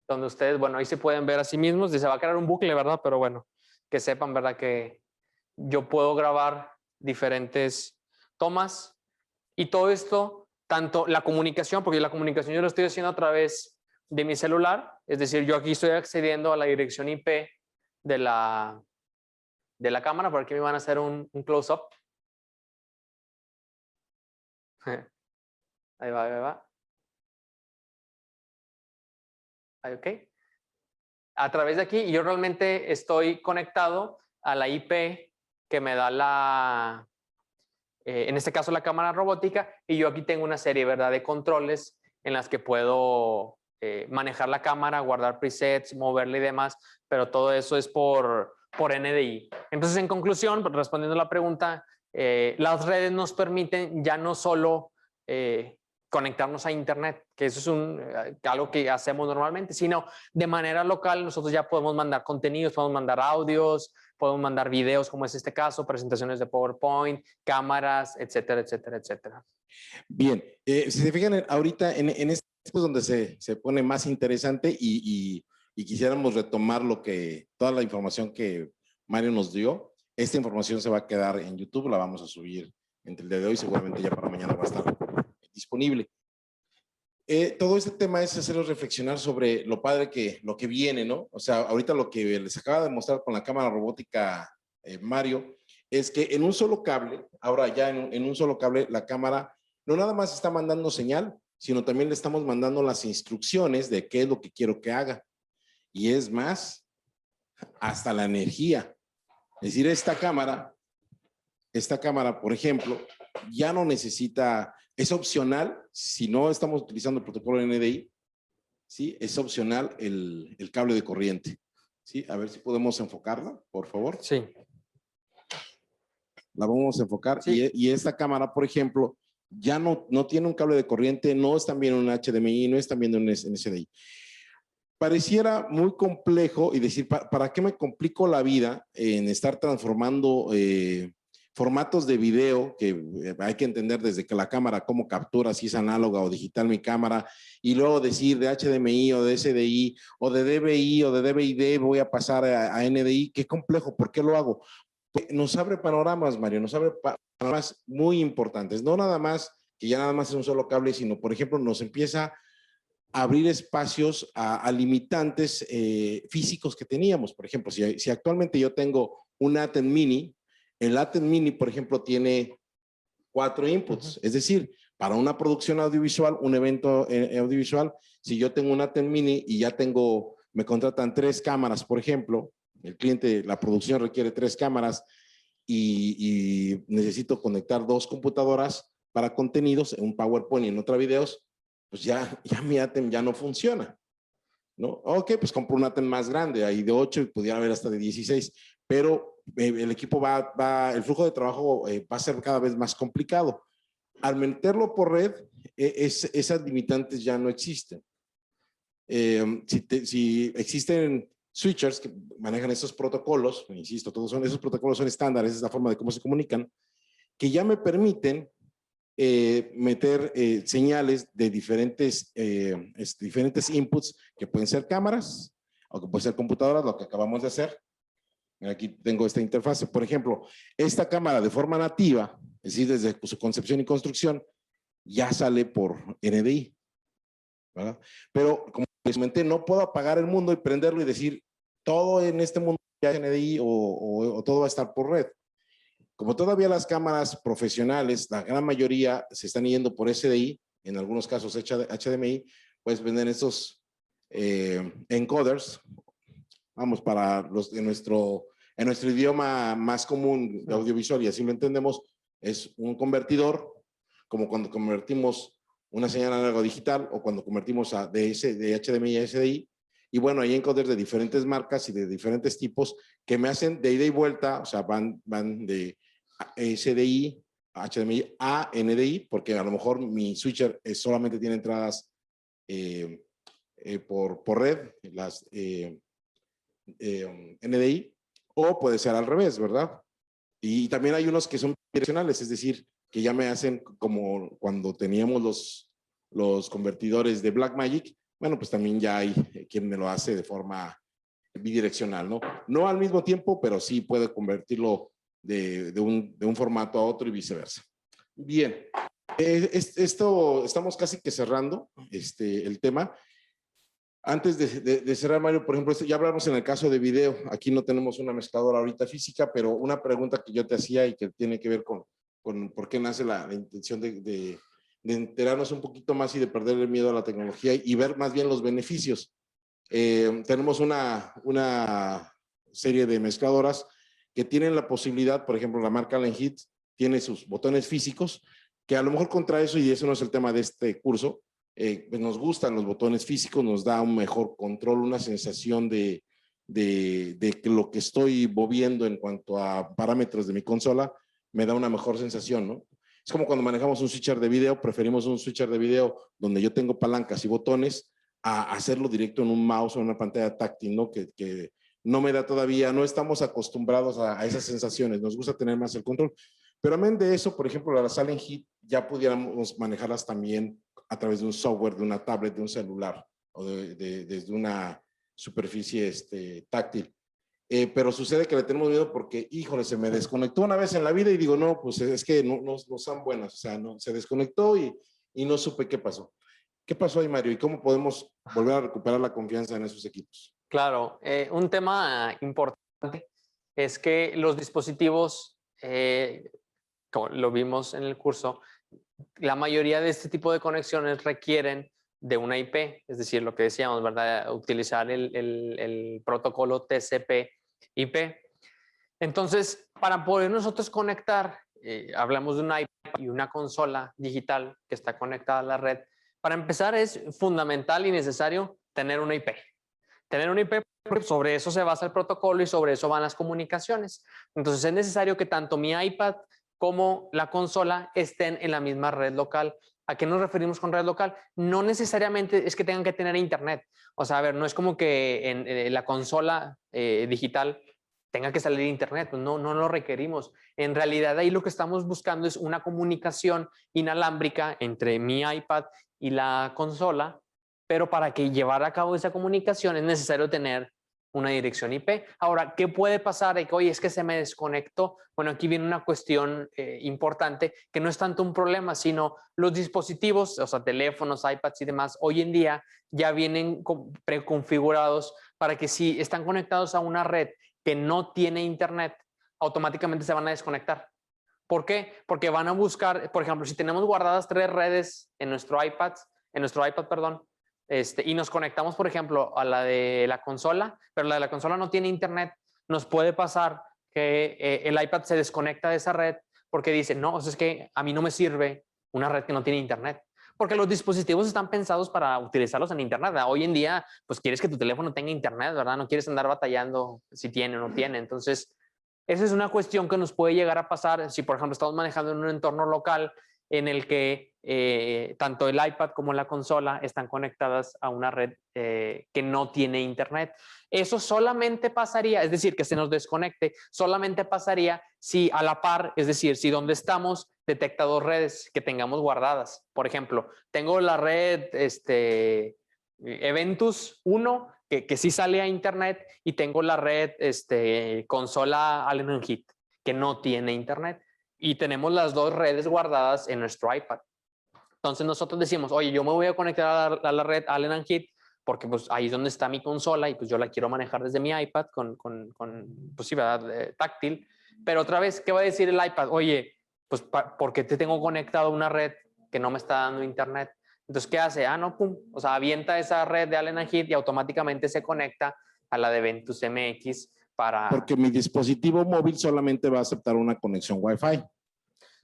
donde ustedes, bueno, ahí se pueden ver a sí mismos, y se va a crear un bucle, ¿verdad? Pero bueno, que sepan, ¿verdad? Que yo puedo grabar diferentes tomas y todo esto, tanto la comunicación, porque la comunicación yo lo estoy haciendo a través de mi celular. Es decir, yo aquí estoy accediendo a la dirección IP de la cámara. Por aquí me van a hacer un close-up. Ahí va, ahí va. Ahí, ok. A través de aquí, yo realmente estoy conectado a la IP que me da en este caso la cámara robótica, y yo aquí tengo una serie, ¿verdad?, de controles en las que puedo manejar la cámara, guardar presets, moverla y demás, pero todo eso es por NDI. Entonces, en conclusión, respondiendo a la pregunta, las redes nos permiten ya no solo conectarnos a internet, que eso es algo que hacemos normalmente, sino de manera local nosotros ya podemos mandar contenidos, podemos mandar audios, podemos mandar videos, como es este caso, presentaciones de PowerPoint, cámaras, etcétera, etcétera, etcétera. Bien, si se fijan ahorita en este es donde se pone más interesante y quisiéramos retomar toda la información que Mario nos dio. Esta información se va a quedar en YouTube, la vamos a subir entre el día de hoy, seguramente ya para mañana va a estar disponible. Todo este tema es hacerlos reflexionar sobre lo padre lo que viene, ¿no? O sea, ahorita lo que les acaba de mostrar con la cámara robótica Mario, es que en un solo cable, ahora ya en un solo cable, la cámara no nada más está mandando señal, sino también le estamos mandando las instrucciones de qué es lo que quiero que haga. Y es más, hasta la energía. Es decir, esta cámara, por ejemplo, ya no necesita, es opcional, si no estamos utilizando el protocolo NDI, ¿sí? Es opcional el cable de corriente. ¿Sí? A ver si podemos enfocarla, por favor. Sí. La vamos a enfocar. Sí. Y esta cámara, por ejemplo, ya no tiene un cable de corriente, no están viendo un HDMI, no están viendo un SDI. Pareciera muy complejo y decir, ¿para qué me complico la vida en estar transformando formatos de video que hay que entender desde que la cámara cómo captura, si es análoga o digital mi cámara, y luego decir de HDMI o de SDI o de DVI o de DVI-D voy a pasar a NDI? Qué complejo, ¿por qué lo hago? Nos abre panoramas, Mario, nos abre panoramas muy importantes, no nada más que ya nada más es un solo cable, sino por ejemplo nos empieza a abrir espacios a limitantes físicos que teníamos. Por ejemplo, si actualmente yo tengo un ATEM Mini, el ATEM Mini, por ejemplo, tiene 4 inputs. Es decir, para una producción audiovisual, un evento audiovisual, si yo tengo un ATEM Mini y ya me contratan 3 cámaras, por ejemplo, el cliente, la producción requiere 3 cámaras y necesito conectar 2 computadoras para contenidos, en un PowerPoint y en otra videos, pues ya mi ATEM ya no funciona, ¿no? Ok, pues compro un ATEM más grande, ahí de 8 y pudiera haber hasta de 16, pero el equipo el flujo de trabajo va a ser cada vez más complicado. Al meterlo por red, esas limitantes ya no existen. Si existen switchers que manejan esos protocolos, insisto, esos protocolos son estándares, es la forma de cómo se comunican, que ya me permiten meter señales de diferentes inputs que pueden ser cámaras o que pueden ser computadoras, lo que acabamos de hacer. Aquí tengo esta interfase. Por ejemplo, esta cámara de forma nativa, es decir, desde su concepción y construcción, ya sale por NDI, ¿verdad? Pero como les comenté, no puedo apagar el mundo y prenderlo y decir todo en este mundo ya es NDI o todo va a estar por red. Como todavía las cámaras profesionales, la gran mayoría se están yendo por SDI, en algunos casos HDMI, pues venden estos encoders, vamos, para en nuestro idioma más común de audiovisual, y así lo entendemos, es un convertidor, como cuando convertimos una señal análoga digital o cuando convertimos de HDMI a SDI. Y bueno, hay encoders de diferentes marcas y de diferentes tipos que me hacen de ida y vuelta, o sea, van de SDI, HDMI a NDI, porque a lo mejor mi switcher solamente tiene entradas por red, las NDI, o puede ser al revés, ¿verdad? Y también hay unos que son direccionales, es decir, que ya me hacen como cuando teníamos los convertidores de Blackmagic. Bueno, pues también ya hay quien me lo hace de forma bidireccional, ¿no? No al mismo tiempo, pero sí puede convertirlo de un formato a otro y viceversa. Bien, esto estamos casi que cerrando el tema. Antes de cerrar, Mario, por ejemplo, ya hablamos en el caso de video. Aquí no tenemos una mezcladora ahorita física, pero una pregunta que yo te hacía y que tiene que ver con por qué nace la intención de enterarnos un poquito más y de perder el miedo a la tecnología y ver más bien los beneficios. Tenemos una serie de mezcladoras que tienen la posibilidad, por ejemplo, la marca Allen Heat tiene sus botones físicos, que a lo mejor contra eso, y eso no es el tema de este curso, pues nos gustan los botones físicos, nos da un mejor control, una sensación de que lo que estoy moviendo en cuanto a parámetros de mi consola me da una mejor sensación, ¿no? Es como cuando manejamos un switcher de video, preferimos un switcher de video donde yo tengo palancas y botones a hacerlo directo en un mouse o en una pantalla táctil, ¿no? Que no me da todavía, no estamos acostumbrados a esas sensaciones, nos gusta tener más el control. Pero amén de eso, por ejemplo, las Allen Heat ya pudiéramos manejarlas también a través de un software, de una tablet, de un celular o desde una superficie táctil. Pero sucede que le tenemos miedo porque, híjole, se me desconectó una vez en la vida y digo, no, pues es que no son buenas, o sea, no, se desconectó y no supe qué pasó. ¿Qué pasó ahí, Mario? ¿Y cómo podemos volver a recuperar la confianza en esos equipos? Claro, un tema importante es que los dispositivos, como lo vimos en el curso, la mayoría de este tipo de conexiones requieren de una IP, es decir, lo que decíamos, ¿verdad? Utilizar el protocolo TCP/IP. Entonces, para poder nosotros conectar, hablamos de un iPad y una consola digital que está conectada a la red. Para empezar, es fundamental y necesario tener una IP. Tener una IP, porque sobre eso se basa el protocolo y sobre eso van las comunicaciones. Entonces, es necesario que tanto mi iPad como la consola estén en la misma red local. ¿A qué nos referimos con red local? No necesariamente es que tengan que tener internet. O sea, a ver, no es como que en la consola digital tenga que salir internet, pues no lo requerimos. En realidad ahí lo que estamos buscando es una comunicación inalámbrica entre mi iPad y la consola, pero para que llevar a cabo esa comunicación es necesario tener una dirección IP. Ahora, ¿qué puede pasar? Oye, es que se me desconectó. Bueno, aquí viene una cuestión importante que no es tanto un problema, sino los dispositivos, o sea, teléfonos, iPads y demás, hoy en día ya vienen preconfigurados para que si están conectados a una red que no tiene internet, automáticamente se van a desconectar. ¿Por qué? Porque van a buscar, por ejemplo, si tenemos guardadas 3 redes en nuestro iPad, perdón, y nos conectamos, por ejemplo, a la de la consola, pero la de la consola no tiene internet, nos puede pasar que el iPad se desconecta de esa red porque dice, no, es que a mí no me sirve una red que no tiene internet. Porque los dispositivos están pensados para utilizarlos en internet, ¿verdad? Hoy en día, pues quieres que tu teléfono tenga internet, ¿verdad? No quieres andar batallando si tiene o no tiene. Entonces, esa es una cuestión que nos puede llegar a pasar si, por ejemplo, estamos manejando en un entorno local en el que tanto el iPad como la consola están conectadas a una red que no tiene internet. Eso solamente pasaría, es decir, que se nos desconecte, solamente pasaría si a la par, es decir, si donde estamos detecta 2 redes que tengamos guardadas. Por ejemplo, tengo la red Eventus 1 que sí sale a internet y tengo la red consola Allen Heat que no tiene internet y tenemos las 2 redes guardadas en nuestro iPad. Entonces nosotros decimos, oye, yo me voy a conectar a la red Allen Heat porque pues ahí es donde está mi consola y pues yo la quiero manejar desde mi iPad con pues sí, ¿verdad? Táctil. Pero otra vez, ¿qué va a decir el iPad? Oye, pues ¿por qué te tengo conectado a una red que no me está dando internet? Entonces, ¿qué hace? No, pum, o sea, avienta esa red de Allen Heat y automáticamente se conecta a la de Ventus MX para... Porque mi dispositivo móvil solamente va a aceptar una conexión Wi-Fi.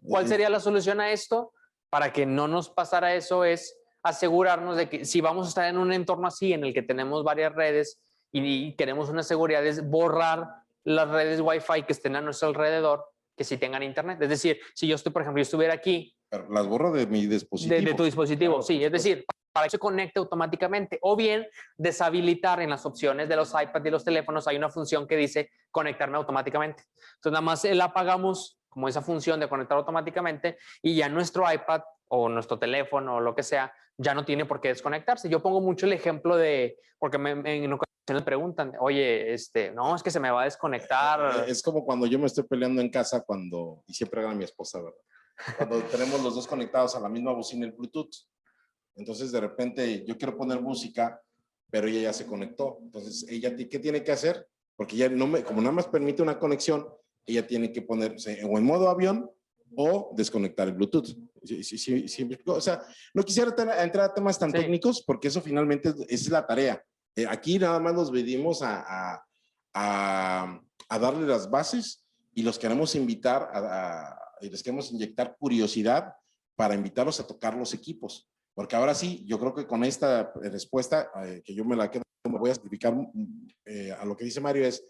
¿Cuál sería la solución a esto? Para que no nos pasara eso es asegurarnos de que si vamos a estar en un entorno así en el que tenemos varias redes y queremos una seguridad es borrar las redes Wi-Fi que estén a nuestro alrededor que sí tengan internet. Es decir, si yo estoy, por ejemplo, yo estuviera aquí. Pero las borro de mi dispositivo. De tu dispositivo, claro, sí. Es decir, para que se conecte automáticamente o bien deshabilitar en las opciones de los iPads y los teléfonos hay una función que dice conectarme automáticamente. Entonces nada más la apagamos como esa función de conectar automáticamente y ya nuestro iPad o nuestro teléfono o lo que sea ya no tiene por qué desconectarse. Yo pongo mucho el ejemplo de, porque en ocasiones preguntan, oye, no, es que se me va a desconectar. Es como cuando yo me estoy peleando en casa y siempre gana mi esposa, ¿verdad? Cuando tenemos los dos conectados a la misma bocina el Bluetooth. Entonces, de repente, yo quiero poner música pero ella ya se conectó. Entonces, ella, ¿qué tiene que hacer? Porque ya no me, como nada más permite una conexión, ella tiene que ponerse o en modo avión o desconectar el Bluetooth. O sea, no quisiera entrar a temas tan técnicos porque eso finalmente es la tarea. Aquí nada más nos venimos a darle las bases y los queremos invitar y les queremos inyectar curiosidad para invitarlos a tocar los equipos. Porque ahora sí, yo creo que con esta respuesta, que yo me la quedo, me voy a explicar a lo que dice Mario es,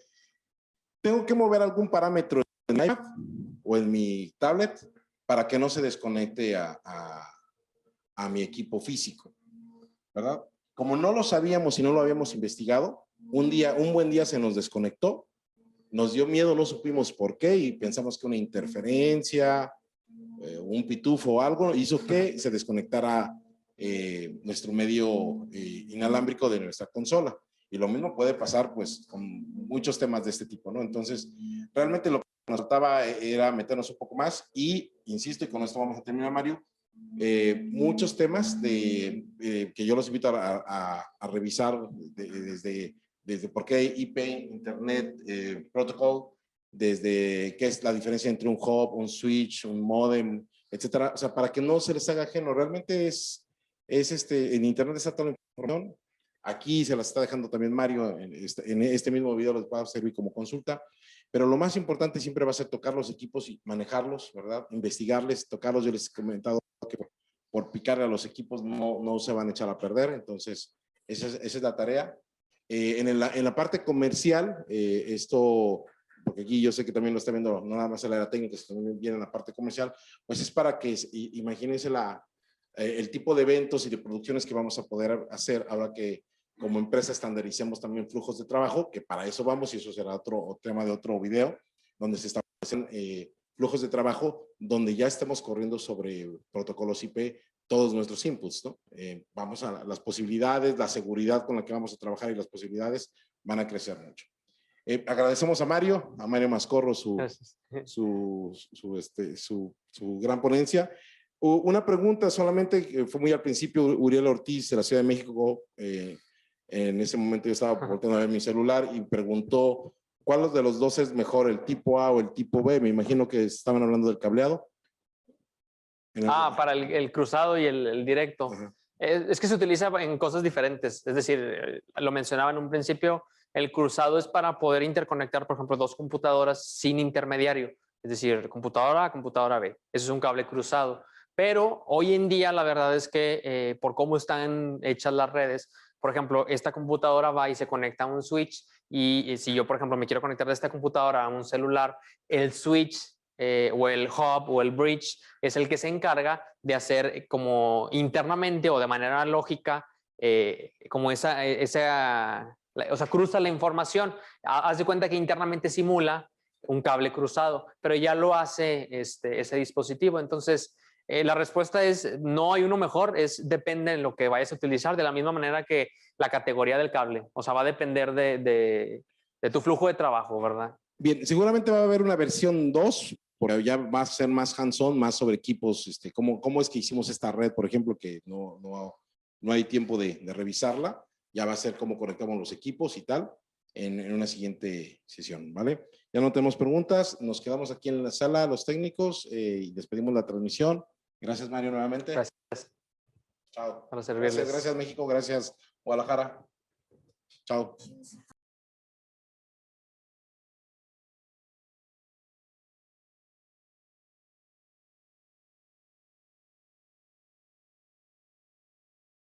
tengo que mover algún parámetro en mi iPad o en mi tablet para que no se desconecte a mi equipo físico, ¿verdad? Como no lo sabíamos y no lo habíamos investigado, un buen día se nos desconectó, nos dio miedo, no supimos por qué y pensamos que una interferencia, un pitufo o algo hizo que se desconectara nuestro medio inalámbrico de nuestra consola. Y lo mismo puede pasar pues con muchos temas de este tipo, ¿no? Entonces, realmente lo que nos faltaba era meternos un poco más y, insisto, y con esto vamos a terminar, Mario, muchos temas que yo los invito a revisar desde por qué IP, Internet, Protocol, desde qué es la diferencia entre un hub, un switch, un modem, etcétera. O sea, para que no se les haga ajeno, realmente en Internet está toda la información. Aquí se las está dejando también Mario, en este mismo video les va a servir como consulta, pero lo más importante siempre va a ser tocar los equipos y manejarlos, ¿verdad? Investigarles, tocarlos. Yo les he comentado que por picarle a los equipos no se van a echar a perder, entonces esa es la tarea. En la parte comercial, porque aquí yo sé que también lo está viendo, no nada más el área técnica, sino también viene en la parte comercial, pues es para que imagínense el tipo de eventos y de producciones que vamos a poder hacer ahora que como empresa estandaricemos también flujos de trabajo, que para eso vamos, y eso será otro tema de otro video, donde se establecen flujos de trabajo, donde ya estemos corriendo sobre protocolos IP todos nuestros inputs, ¿no? Vamos a las posibilidades, la seguridad con la que vamos a trabajar y las posibilidades van a crecer mucho. Agradecemos a Mario Mascorro su gran ponencia. Una pregunta solamente, que fue muy al principio, Uriel Ortiz de la Ciudad de México, en ese momento yo estaba volteando a ver mi celular y preguntó, ¿cuál de los dos es mejor, el tipo A o el tipo B? Me imagino que estaban hablando del cableado. Para el cruzado y el directo. Es que se utiliza en cosas diferentes. Es decir, lo mencionaba en un principio, el cruzado es para poder interconectar, por ejemplo, dos computadoras sin intermediario. Es decir, computadora A, computadora B. Eso es un cable cruzado. Pero hoy en día la verdad es que por cómo están hechas las redes, por ejemplo, esta computadora va y se conecta a un switch y si yo, por ejemplo, me quiero conectar de esta computadora a un celular, el switch o el hub o el bridge es el que se encarga de hacer como internamente o de manera lógica como o sea, cruza la información. Haz de cuenta que internamente simula un cable cruzado, pero ya lo hace ese dispositivo. Entonces, la respuesta es no hay uno mejor, depende de lo que vayas a utilizar, de la misma manera que la categoría del cable. O sea, va a depender de tu flujo de trabajo, ¿verdad? Bien, seguramente va a haber una versión 2, porque ya va a ser más hands-on, más sobre equipos, cómo es que hicimos esta red, por ejemplo, que no hay tiempo de revisarla. Ya va a ser cómo conectamos los equipos y tal en una siguiente sesión, ¿vale? Ya no tenemos preguntas, nos quedamos aquí en la sala, los técnicos, y despedimos la transmisión. Gracias, Mario, nuevamente. Gracias. Chao. Para servirles. Gracias, México. Gracias, Guadalajara. Chao.